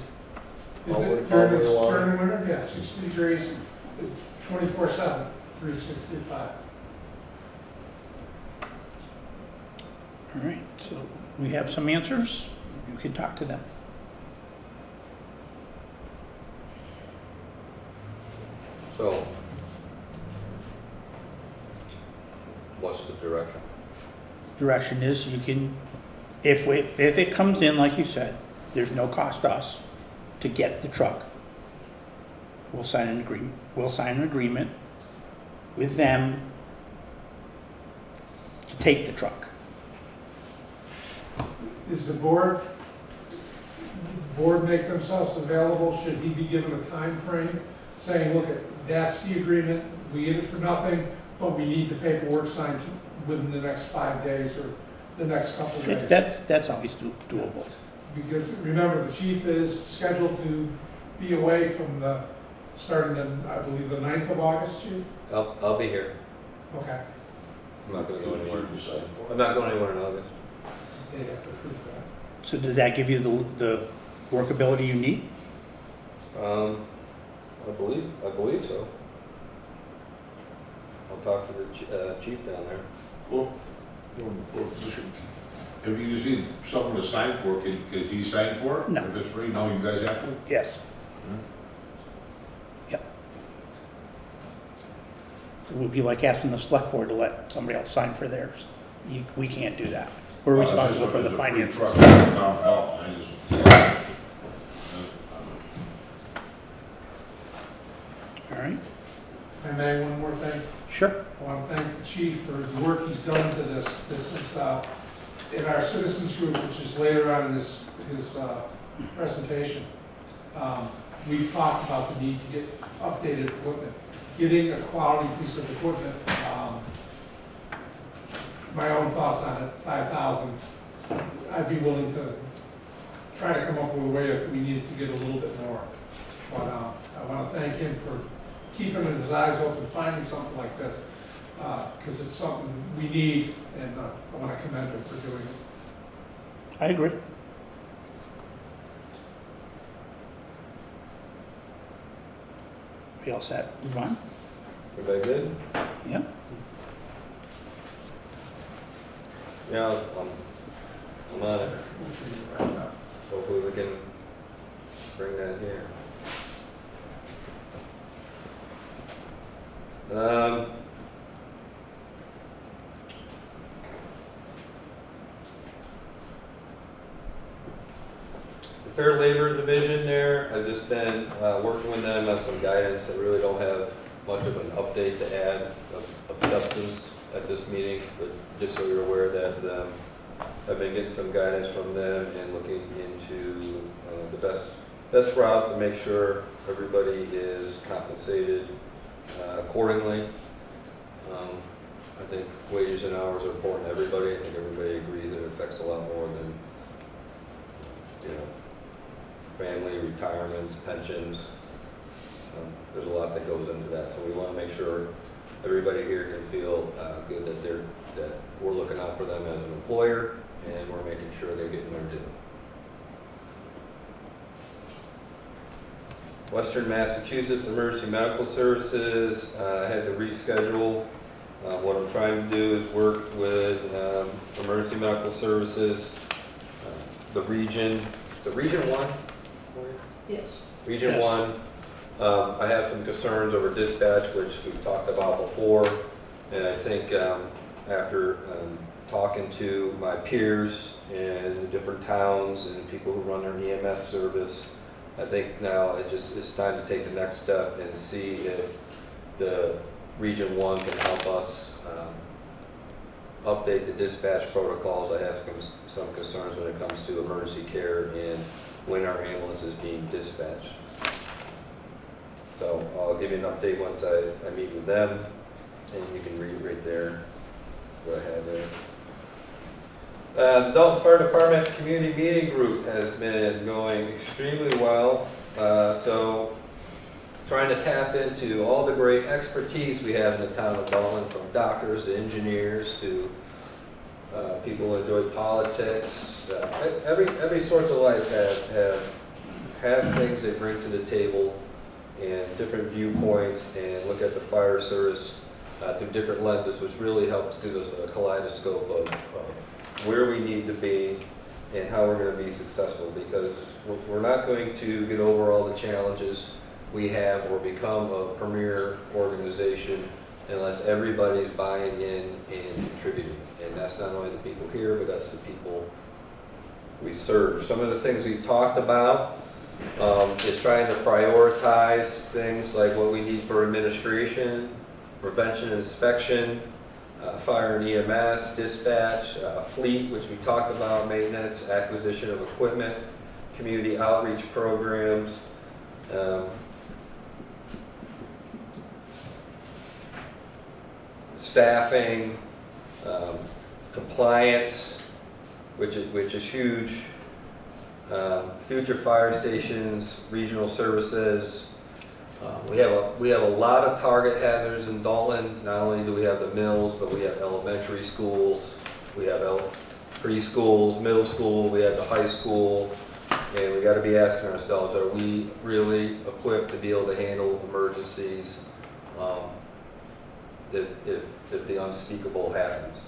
All the way During along? the winter, yeah, 60 degrees, 24/7, 365. All right, so we have some answers, you can talk to them. So, what's the direction? Direction is you can, if it comes in, like you said, there's no cost to us to get the truck. We'll sign an agreement with them to take the truck. Is the board make themselves available? Should he be given a time frame saying, look, that's the agreement, we get it for nothing, but we need the paperwork signed within the next 5 days or the next couple of days? That's always doable. Because remember, the chief is scheduled to be away from starting in, I believe, the 9th of August, chief? I'll be here. Okay. I'm not gonna go anywhere. Decide for it. I'm not going anywhere in August. Yeah, you have to approve that. So does that give you the workability you need? I believe so. I'll talk to the chief down there. Well, if you just need someone to sign for it, could he sign for it? No. If it's free, no, you guys have to? Yes. Yep. It would be like asking the select board to let somebody else sign for theirs. We can't do that. We're responsible for the finances. No, I just. All right? If I may, one more thing. Sure. I want to thank the chief for the work he's done to this. This is in our citizens group, which is later on in his presentation. We've talked about the need to get updated equipment. Getting a quality piece of equipment, my own thoughts on it, 5,000. I'd be willing to try to come up with a way if we needed to get a little bit more. But I want to thank him for keeping his eyes open, finding something like this, because it's something we need, and I want to commend him for doing it. I agree. We all set? Move on? Everybody good? Yeah? Yeah, I'm on it. Hopefully we can bring that here. The Fair Labor Division there, I've just been working with them on some guidance. I really don't have much of an update to add of substance at this meeting, but just so you're aware that I've been getting some guidance from them and looking into the best route to make sure everybody is compensated accordingly. I think wages and hours are important to everybody. I think everybody agrees that it affects a lot more than, family, retirements, pensions. There's a lot that goes into that, so we want to make sure everybody here can feel good that we're looking out for them as an employer, and we're making sure they're getting their due. Western Massachusetts Emergency Medical Services, I had to reschedule. What I'm trying to do is work with Emergency Medical Services, the Region 1? Yes. Region Yes. 1. I have some concerns over dispatch, which we've talked about before, and I think after talking to my peers in the different towns and people who run their EMS service, I think now it's time to take the next step and see if the Region 1 can help us update the dispatch protocols. I have some concerns when it comes to emergency care and when our ambulance is being dispatched. So I'll give you an update once I meet with them, and you can read right there what I have there. The Dalton Fire Department Community Meeting Group has been going extremely well. So trying to tap into all the great expertise we have in the town of Dalton, from doctors to engineers to people who enjoy politics. Every sort of life have things they bring to the table and different viewpoints, and look at the fire service through different lenses, which really helps give us a kaleidoscope of where we need to be and how we're going to be successful, because we're not going to get over all the challenges we have or become a premier organization unless everybody's buying in and contributing. And that's not only the people here, but that's the people we serve. Some of the things we've talked about is trying to prioritize things like what we need for administration, prevention and inspection, fire and EMS, dispatch, fleet, which we talked about, maintenance, acquisition of equipment, community outreach programs, staffing, compliance, which is huge, future fire stations, regional services. We have a lot of target hazards in Dalton. Not only do we have the mills, but we have elementary schools, we have preschools, middle school, we have the high school, and we got to be asking ourselves: are we really equipped to be able to handle emergencies if the unspeakable happens?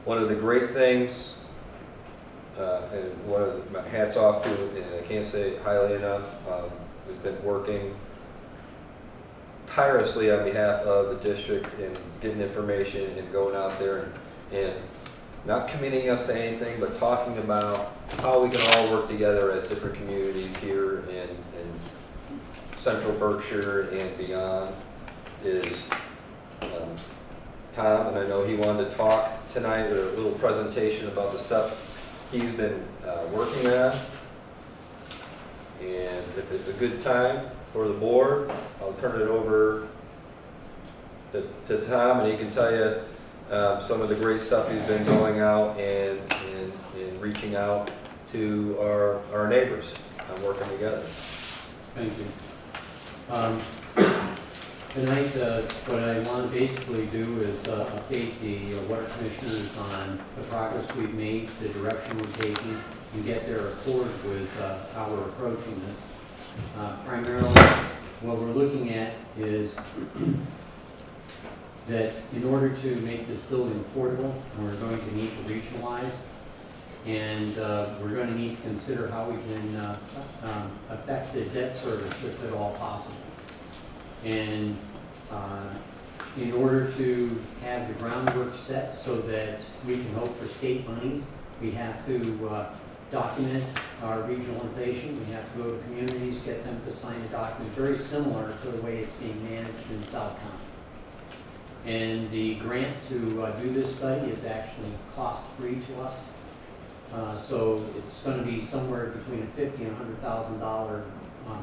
One of the great things, and one of my hats off to, and I can't say it highly enough, we've been working tirelessly on behalf of the district and getting information and going out there and not committing us to anything, but talking about how we can all work together as different communities here in central Berkshire and beyond is Tom, and I know he wanted to talk tonight with a little presentation about the stuff he's been working on. And if it's a good time for the board, I'll turn it over to Tom, and he can tell you some of the great stuff he's been going out and reaching out to our neighbors and working together. Thank you. Tonight, what I want to basically do is update the water commissioners on the progress we've made, the direction we're taking, and get their accord with how we're approaching this. Primarily, what we're looking at is that in order to make this building affordable, we're going to need to regionalize, and we're going to need to consider how we can affect the debt service if at all possible. And in order to have the groundwork set so that we can hope for state monies, we have to document our regionalization. We have to go to communities, get them to sign a document, very similar to the way it's being managed in South County. And the grant to do this study is actually cost-free to us. So it's going to be somewhere between a $50,000 and $100,000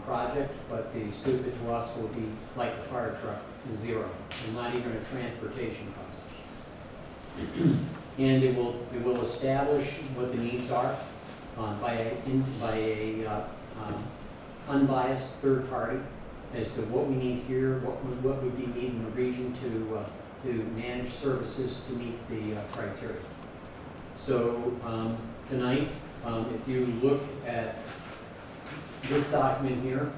project, but the stupid to us will be like the fire truck, zero, and not even a transportation cost. And it will establish what the needs are by a unbiased third party as to what we need here, what would be needed in the region to manage services to meet the criteria. So tonight, if you look at this document here,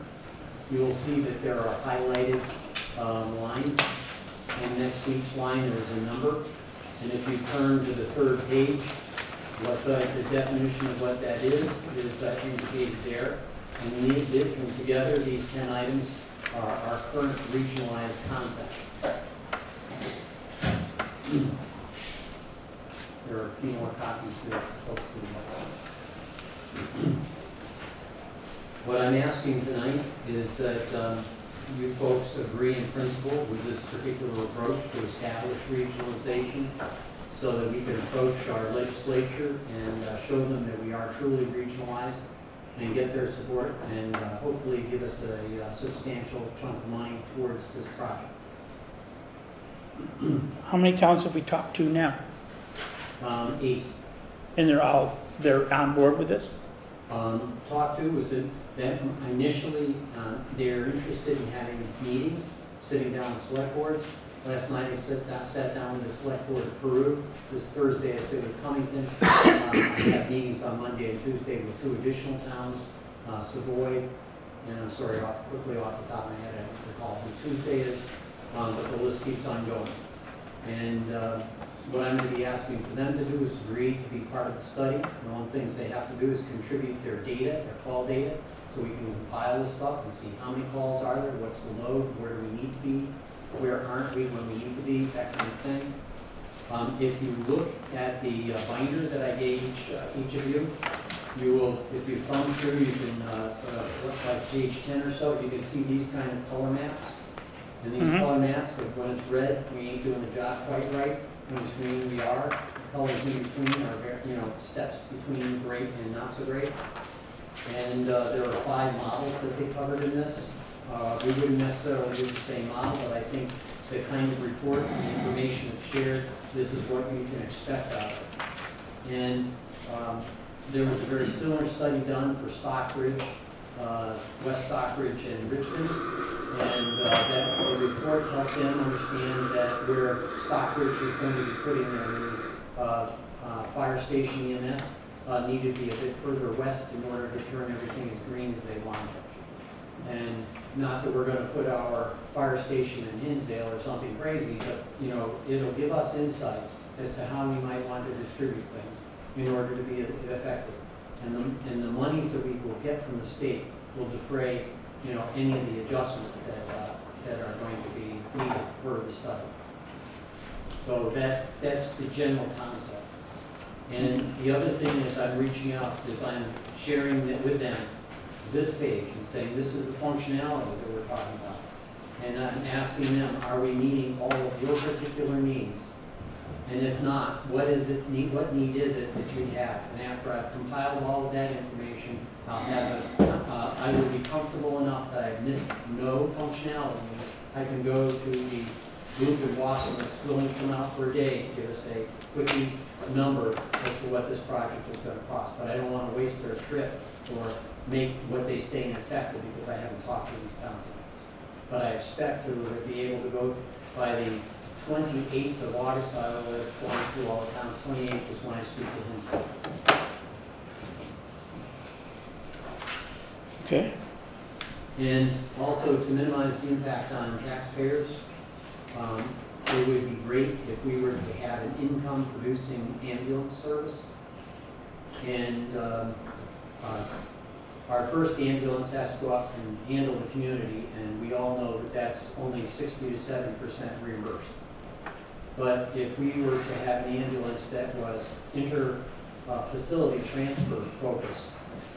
you will see that there are highlighted lines, and next to each line there is a number. And if you turn to the third page, what the definition of what that is indicated there. And together, these 10 items are our current regionalized concept. There are a few more copies to folks to the website. What I'm asking tonight is that you folks agree in principle with this particular approach to establish regionalization so that we can approach our legislature and show them that we are truly regionalized and get their support and hopefully give us a substantial chunk of money towards this project. How many towns have we talked to now? 8. And they're on board with this? Talked to was that initially they're interested in having meetings, sitting down with select boards. Last night I sat down with the select board of Peru. This Thursday I sit with Cummington. I have meetings on Monday and Tuesday with 2 additional towns, Savoy, and I'm sorry, quickly off the top of my head, I don't recall who Tuesday is, but the list keeps on going. And what I'm going to be asking for them to do is agree to be part of the study. And one of the things they have to do is contribute their data, their call data, so we can compile this stuff and see how many calls are there, what's the load, where do we need to be, where aren't we when we need to be, that kind of thing. If you look at the binder that I gave each of you, you will, if you thumb through, you can, like page 10 or so, you can see these kind of color maps. And these color maps, like when it's red, we ain't doing the job quite right. When it's green, we are. The colors in between are, steps between great and not so great. And there are 5 models that they covered in this. We wouldn't necessarily use the same model, but I think the kind of report and the information that's shared, this is what you can expect out of it. And there was a very similar study done for Stockbridge, West Stockbridge and Richmond. And that the report helped them understand that where Stockbridge was going to be putting their new fire station EMS needed to be a bit further west in order to turn everything as green as they wanted. And not that we're going to put our fire station in Hinsdale or something crazy, but it'll give us insights as to how we might want to distribute things in order to be effective. And the monies that we will get from the state will defray any of the adjustments that are going to be needed for the study. So that's the general concept. And the other thing is I'm reaching out is I'm sharing it with them, this page, and saying this is the functionality that we're talking about. And I'm asking them, are we meeting all of your particular needs? And if not, what need is it that you have? And after I've compiled all of that information, I will be comfortable enough that I've missed no functionality. I can go to the group in Boston that's willing to come out for a day to give us a quickie number as to what this project is going to cost. But I don't want to waste their trip or make what they say ineffective because I haven't talked to these towns yet. But I expect to be able to go by the 28th of August. I will have gone through all the towns. 28th is when I speak to him. Okay. And also to minimize the impact on taxpayers, it would be great if we were to have an income-producing ambulance service. And our first ambulance has to go up and handle the community, and we all know that that's only 60 to 70% reimbursed. But if we were to have an ambulance that was inter-facility transfer focused,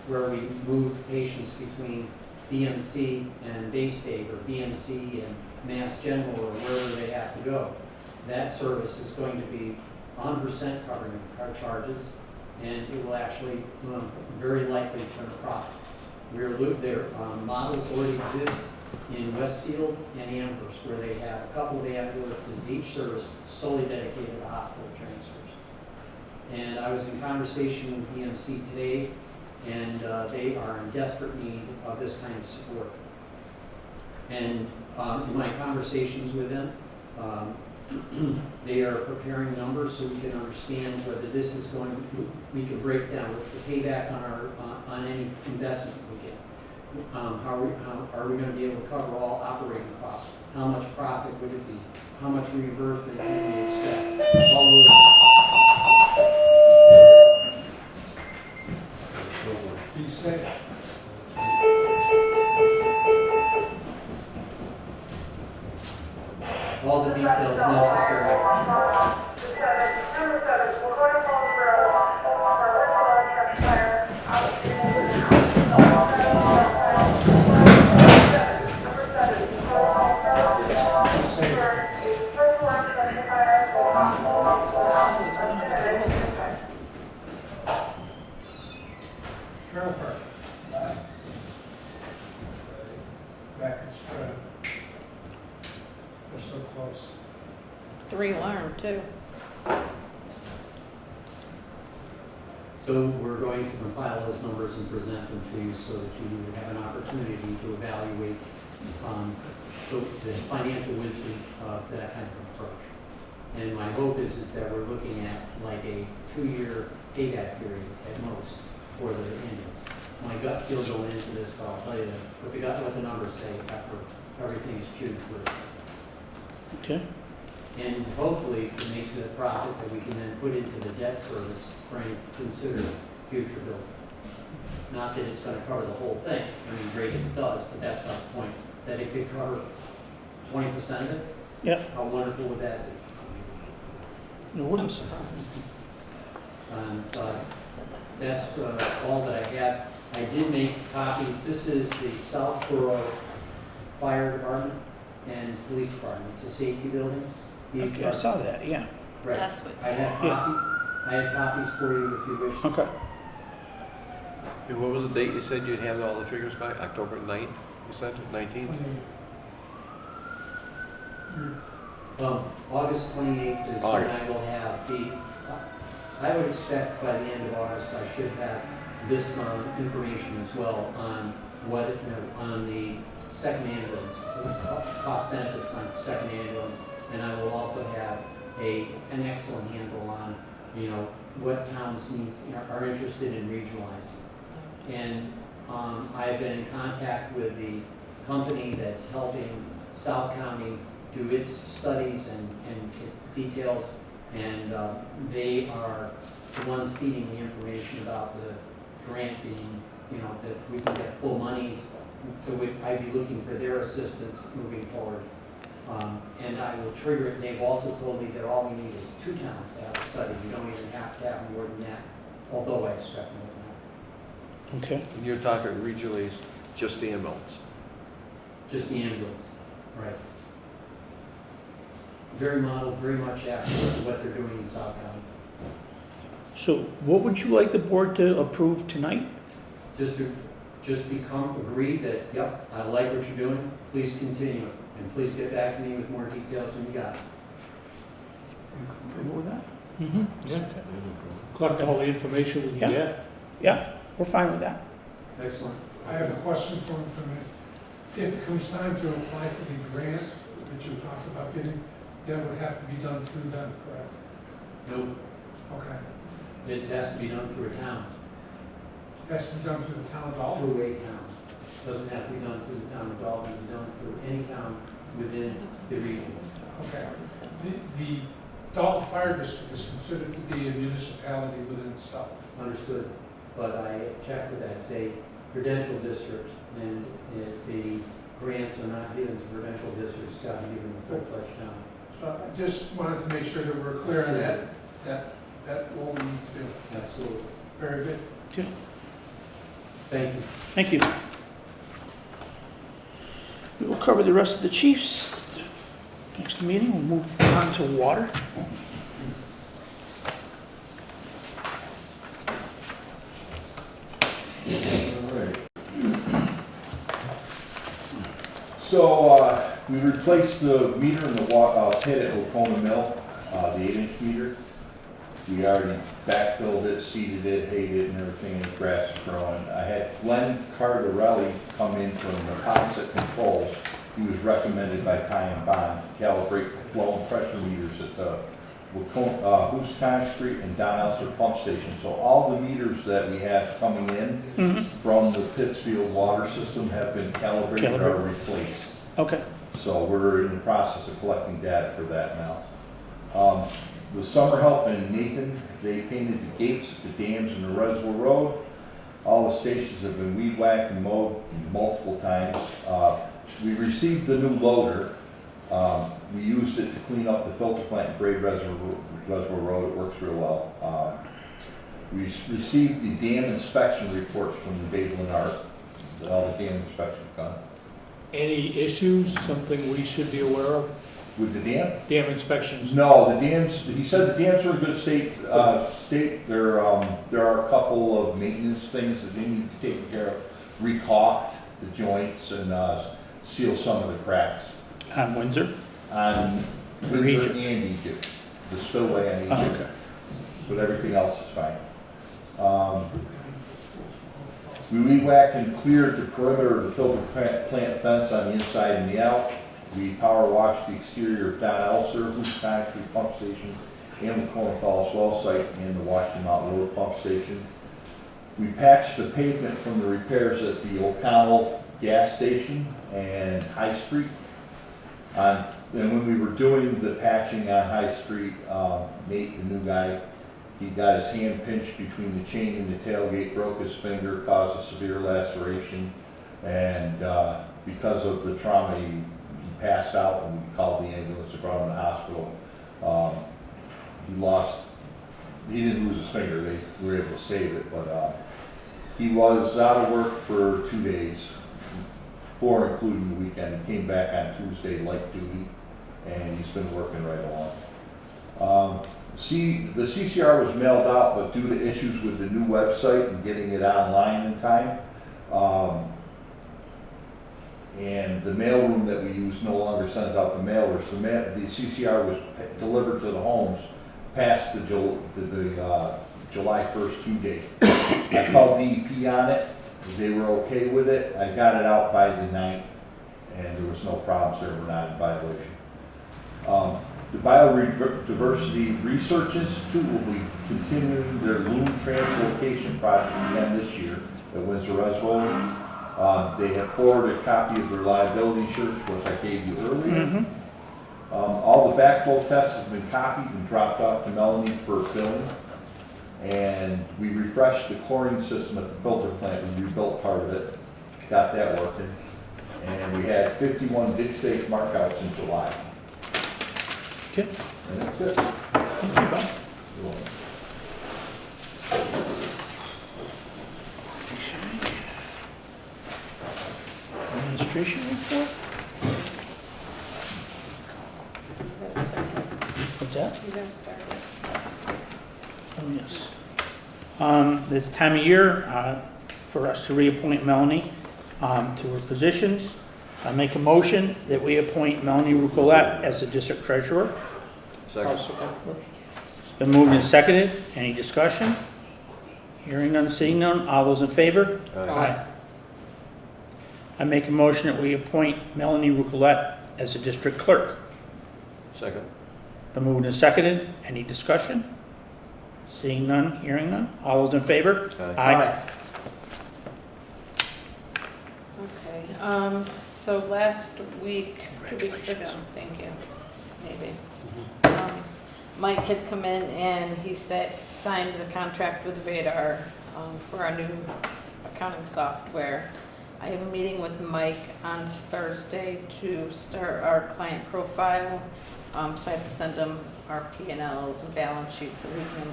where we moved patients between BMC and Bay State or BMC and Mass General or wherever they have to go, that service is going to be 100% covering our charges, and it will actually very likely turn a profit. Their models already exist in Westfield and Amherst, where they have a couple of ambulances, each service solely dedicated to hospital transfers. And I was in conversation with BMC today, and they are in desperate need of this kind of support. And in my conversations with them, they are preparing numbers so we can understand whether this is we can break down what's the payback on any investment we get. How are we going to be able to cover all operating costs? How much profit would it be? How much reimbursement can we expect? All those. Be safe. All the details necessary. Trailer park. Back and spread. We're so close. 3-alarm too. So we're going to compile those numbers and present them to you so that you would have an opportunity to evaluate the financial wisdom of that kind of approach. And my hope is that we're looking at like a 2-year payback period at most for the ambulance. My gut feel going into this, but I'll tell you what the numbers say after everything is chewed through. Okay. And hopefully, it makes it a profit that we can then put into the debt service for any considered future building. Not that it's gonna cover the whole thing, I mean, great if it does, but that's not the point, that it could cover 20% of it? Yeah. How wonderful would that be? It wouldn't. That's all that I have. I did make copies, this is the Southborough Fire Department and Police Department, it's a safety building. These Okay, I are- saw that, yeah. Right. That's what- I have Yeah. copies for you if you wish. Okay. And what was the date you said you'd have all the figures by? October 9th, you said, 19th? August 28th is when August. I will have I would expect by the end of August, I should have this information as well on what, on the second ambulance, cost benefits on second ambulance, and I will also have an excellent handle on, what towns are interested in regionalizing. And I've been in contact with the company that's helping South County do its studies and details, and they are the ones feeding the information about the grant being, that we can get full monies, to which I'd be looking for their assistance moving forward. And I will trigger it, and they've also told me that all we need is 2 towns to have a study. We don't even have to have more than that, although I expect more than that. Okay. And you're talking regionally, just the ambulance? Just the ambulance, right. Very modeled, very much after what they're doing in South County. So what would you like the board to approve tonight? Just agree that, yep, I like what you're doing, please continue, and please get back to me with more details when you got it. Agree with that? Mm-hmm, yeah. Collect all the information we can Yeah. get. Yeah, we're fine with that. Excellent. I have a question for him for a minute. If it comes time to apply for the grant that you talked about getting, that would have to be done through them, correct? Nope, Okay. it has to be done through a town, Has to be done through the town of Dalton? through a town. Doesn't have to be done through the town of Dalton, it can be done through any town within the region. Okay. The Dalton Fire District is considered to be a municipality within itself. Understood, but I checked with that, it's a prudential district, and if the grants are not given to prudential districts, it's got to be given to full-fledged town. So I just wanted to make sure that we're clear on that, that's what we need to do. Absolutely. Very good. Thank you. Thank you. We will cover the rest of the chiefs. Next meeting, we'll move on to water. So, we replaced the meter in the pit at Wacona Mill, the 8-inch meter. We already backfilled it, seeded it, hayed it, and everything, and the grass is growing. I had Glenn Cardarelli come in from Napontet Controls. He was recommended by Ty and Bond to calibrate the flow and pressure meters at the Houston Street and Don Elser pump station. So all the meters that we have coming in from the Pittsfield water system have been calibrated or replaced. Okay. So we're in the process of collecting data for that now. The summer help in Nathan, they painted the gates, the dams, and the Reservoir Road. All the stations have been weed whacked and mowed multiple times. We received the new loader. We used it to clean up the filter plant at Grade Reservoir Road. It works real well. We received the dam inspection reports from the Baseline Art. All the dam inspections done. Any issues, something we should be aware of? With the dam? Dam inspections? No, the dams, he said the dams are in good state, there are a couple of maintenance things that they need to take care of. Recaulk the joints and, seal some of the cracks. On Windsor? On Or Windsor Egypt? and Egypt, the spillway on Oh, Egypt, okay. but everything else is fine. We weed whacked and cleared the perimeter of the filter plant fence on the inside and the out. We power washed the exterior of Don Elser, Houston Street pump station, and the Corn Falls well site, and the Washington Mountain Road pump station. We patched the pavement from the repairs at the O'Connell gas station and High Street. On And when we were doing the patching on High Street, Nate, the new guy, he got his hand pinched between the chain and the tailgate, broke his finger, caused a severe laceration. And because of the trauma, he passed out, and we called the ambulance and brought him to the hospital. He didn't lose his finger, they were able to save it, but he was out of work for 2 days, 4 including the weekend. He came back on Tuesday, light duty, and he's been working right along. The CCR was mailed out, but due to issues with the new website and getting it online in time, and the mailroom that we use no longer sends out the mailers. The CCR was delivered to the homes past the July 1st due date. I called DEP on it. They were okay with it. I got it out by the 9th, and there was no problems there. We're not in violation. The Biodiversity Research Institute will be continuing their loon translocation project again this year at Windsor Reservoir. They have forwarded a copy of their liability insurance, which I gave you earlier. All the backflow tests have been copied and dropped off to Melanie for filling. And we refreshed the chlorine system at the filter plant. We rebuilt part of it, got that working. And we had 51 dig safe markouts in July. Okay. And that's it. Thank you, Bob. You're welcome. Administration report? What's that? You guys started. Oh, yes. This time of year, for us to reappoint Melanie to her positions, I make a motion that we appoint Melanie Rucolet as the district treasurer. Second. It's been moved and seconded. Any discussion? Hearing none, seeing none. All those in favor? Aye. I make a motion that we appoint Melanie Rucolet as the district clerk. Second. Been moved and seconded. Any discussion? Seeing none, hearing none. All those in favor? Aye. Okay, so last week, 2 weeks ago, thank you, maybe. Mike had come in and he signed the contract with Vadar for our new accounting software. I have a meeting with Mike on Thursday to start our client profile. So I have to send him our P&Ls and balance sheets so we can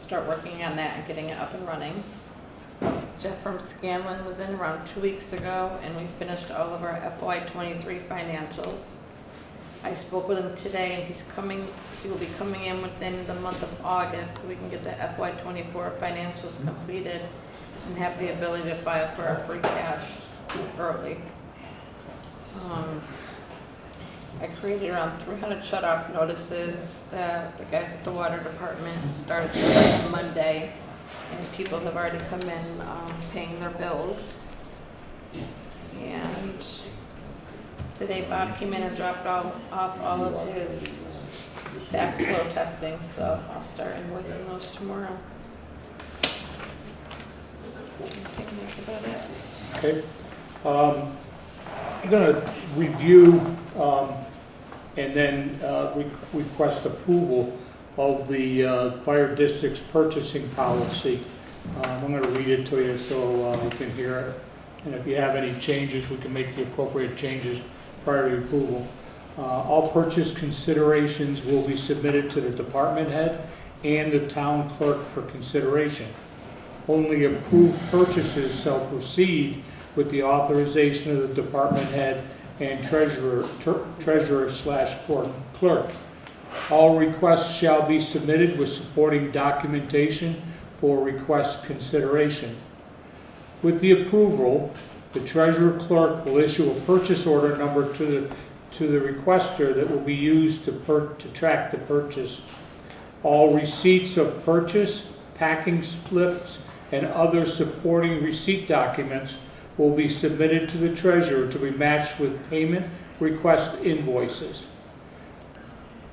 start working on that and getting it up and running. Jeff from Scanlon was in around 2 weeks ago, and we finished all of our FY23 financials. I spoke with him today, and he will be coming in within the month of August, so we can get the FY24 financials completed and have the ability to file for our free cash early. I created around 300 shut-off notices that the guys at the water department started on Monday, and people have already come in paying their bills. And today Bob came in and dropped off all of his backflow testing, so I'll start invoicing those tomorrow. I think that's about it. Okay. I'm going to review and then request approval of the fire district's purchasing policy. I'm going to read it to you so you can hear it. And if you have any changes, we can make the appropriate changes prior to approval. All purchase considerations will be submitted to the department head and the town clerk for consideration. Only approved purchases shall proceed with the authorization of the department head and treasurer/clerk. All requests shall be submitted with supporting documentation for request consideration. With the approval, the treasurer clerk will issue a purchase order number to the requester that will be used to track the purchase. All receipts of purchase, packing slips, and other supporting receipt documents will be submitted to the treasurer to be matched with payment request invoices.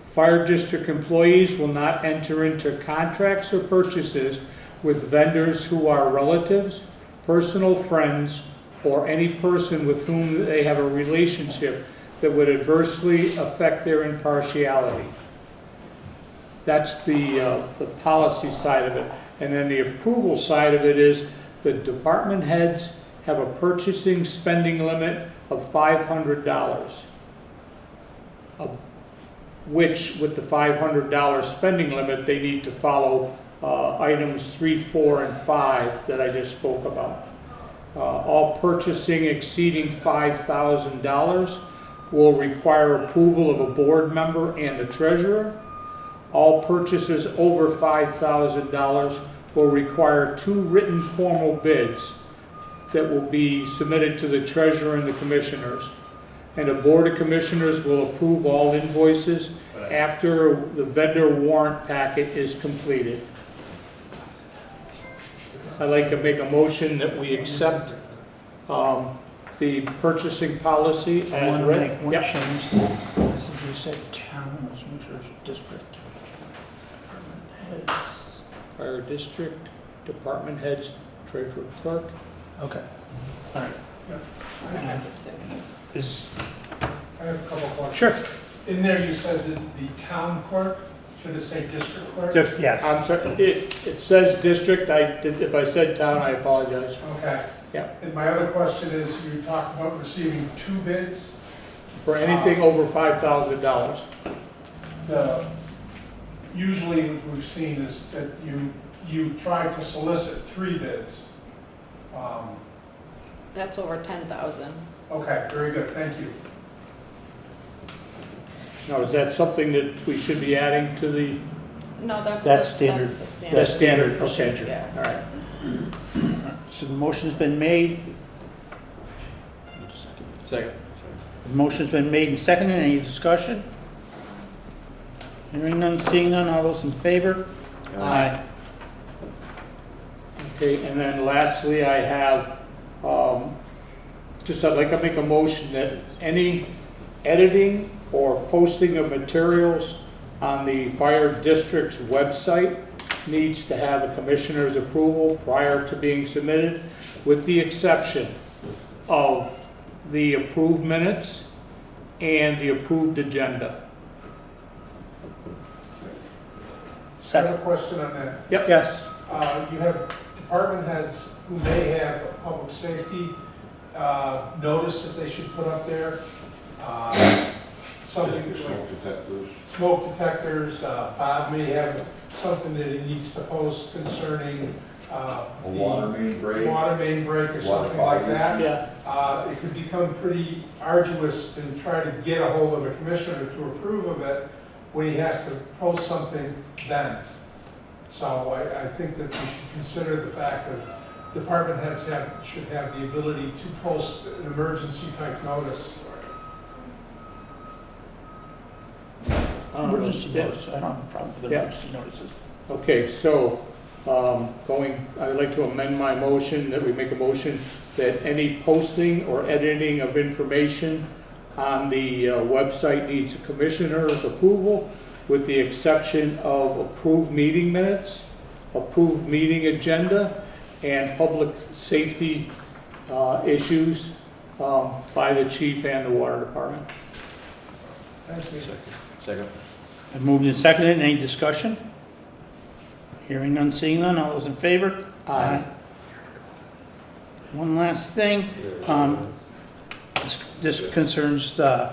Fire district employees will not enter into contracts or purchases with vendors who are relatives, personal friends, or any person with whom they have a relationship that would adversely affect their impartiality. That's the policy side of it. And then the approval side of it is the department heads have a purchasing spending limit of $500. Which, with the $500 spending limit, they need to follow items 3, 4, and 5 that I just spoke about. All purchasing exceeding $5,000 will require approval of a board member and the treasurer. All purchases over $5,000 will require 2 written formal bids that will be submitted to the treasurer and the commissioners. And the board of commissioners will approve all invoices after the vendor warrant packet is completed. I'd like to make a motion that we accept the purchasing policy I as want to written. make one Yep. change. I think you said town, let's make sure it's district. Department heads. Fire district, department heads, treasurer clerk. Okay, all right. Is, I have a couple questions. sure, In there, you said that the town clerk, should it say district clerk? just, yes. I'm sorry, it says district, if I said town, I apologize. Okay. Yeah. And my other question is, you talked about receiving 2 bids. For anything over $5,000. Usually what we've seen is that you try to solicit 3 bids. That's over 10,000. Okay, very good, thank you. Now, is that something that we should be adding to the? No, That's standard. the That's standard Okay, procedure. Yeah. All right. So the motion's been made. Second. The motion's been made and seconded. Any discussion? Hearing none, seeing none. All those in favor? Aye. Okay, and then lastly, I have, I'd like to make a motion that any editing or posting of materials on the fire district's website needs to have a commissioner's approval prior to being submitted, with the exception of the approved minutes and the approved agenda. I have a question on that. Yep. Yes. You have department heads who may have a public safety notice that they should put up there. Something like Smoke detectors. smoke detectors. Bob may have something that he needs to post concerning A water main break. water main break or Water something like quality. that. Yeah. It could become pretty arduous to try to get a hold of a commissioner to approve of it when he has to post something then. So I think that we should consider the fact that department heads should have the ability to post an emergency type notice. Emergency notice. I don't have a problem with Yeah. emergency notices. Okay, so, I'd like to amend my motion, that we make a motion that any posting or editing of information on the website needs a commissioner's approval, with the exception of approved meeting minutes, approved meeting agenda, and public safety issues by the chief and the water department. Thank you. Second. I've moved and seconded. Any discussion? Hearing none, seeing none. All those in favor? Aye. One last thing. This concerns the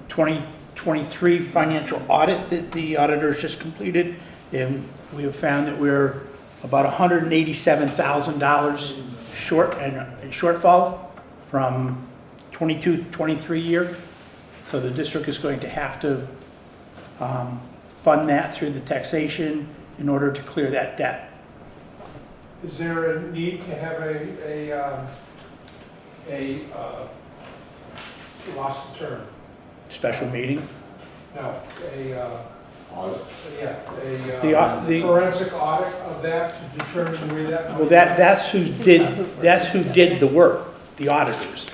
2023 financial audit that the auditors just completed. And we have found that we're about $187,000 short and shortfall from 22-23 year. So the district is going to have to fund that through the taxation in order to clear that debt. Is there a need to have lost the term? Special meeting. No, Audit. The forensic audit of that to determine where that. Well, that's who did the work, the auditors.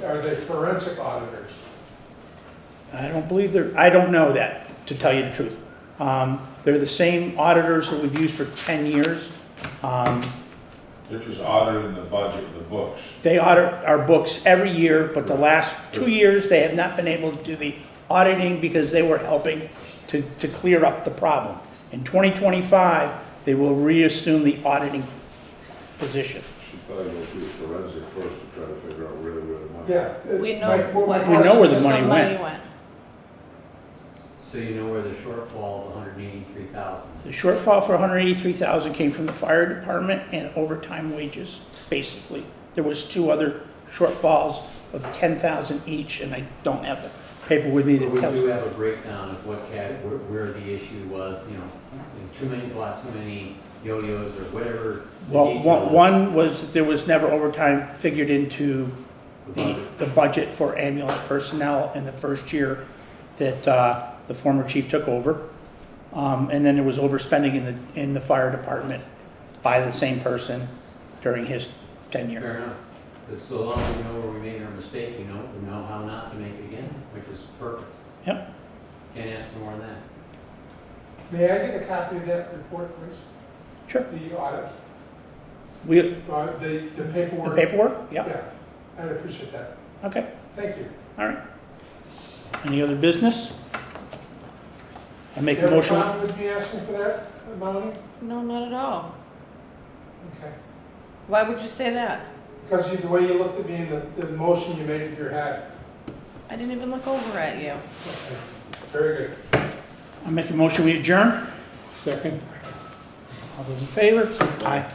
Are they forensic auditors? I don't believe I don't know that, to tell you the truth. They're the same auditors that we've used for 10 years. They're just auditing the budget, the books. They audit our books every year, but the last 2 years, they have not been able to do the auditing because they were helping to clear up the problem. In 2025, they will reassume the auditing position. Should probably go through forensic first to try to figure out really where the money. Yeah. We know Mike, what my what. We know where the question money is- went. So you know where the shortfall of 183,000. The shortfall for 183,000 came from the fire department and overtime wages, basically. There was 2 other shortfalls of 10,000 each, and I don't have the paper with me But that we tells. do have a breakdown of what where the issue was, you know, bought too many yo-yos or whatever. the Well, detail is. one was that there was never overtime figured into The budget. the budget for ambulance personnel in the first year that the former chief took over. And then there was overspending in the fire department by the same person during his tenure. Fair enough. But so long as we know where we made our mistake, we know how not to make it again, which is perfect. Yep. Can't ask for more than that. May I get a copy of that report, please? Sure. The audit, The the paperwork? paperwork? Yep. Yeah, I'd appreciate that. Okay, Thank you. all right. Any other business? I make You a have a motion. problem with me asking for that, Melanie? No, not at all. Okay. Why would you say that? Because the way you looked at me and the motion you made with your head. I didn't even look over at you. Okay. Very good. I make a motion, we adjourn. Second? All those in favor? Aye.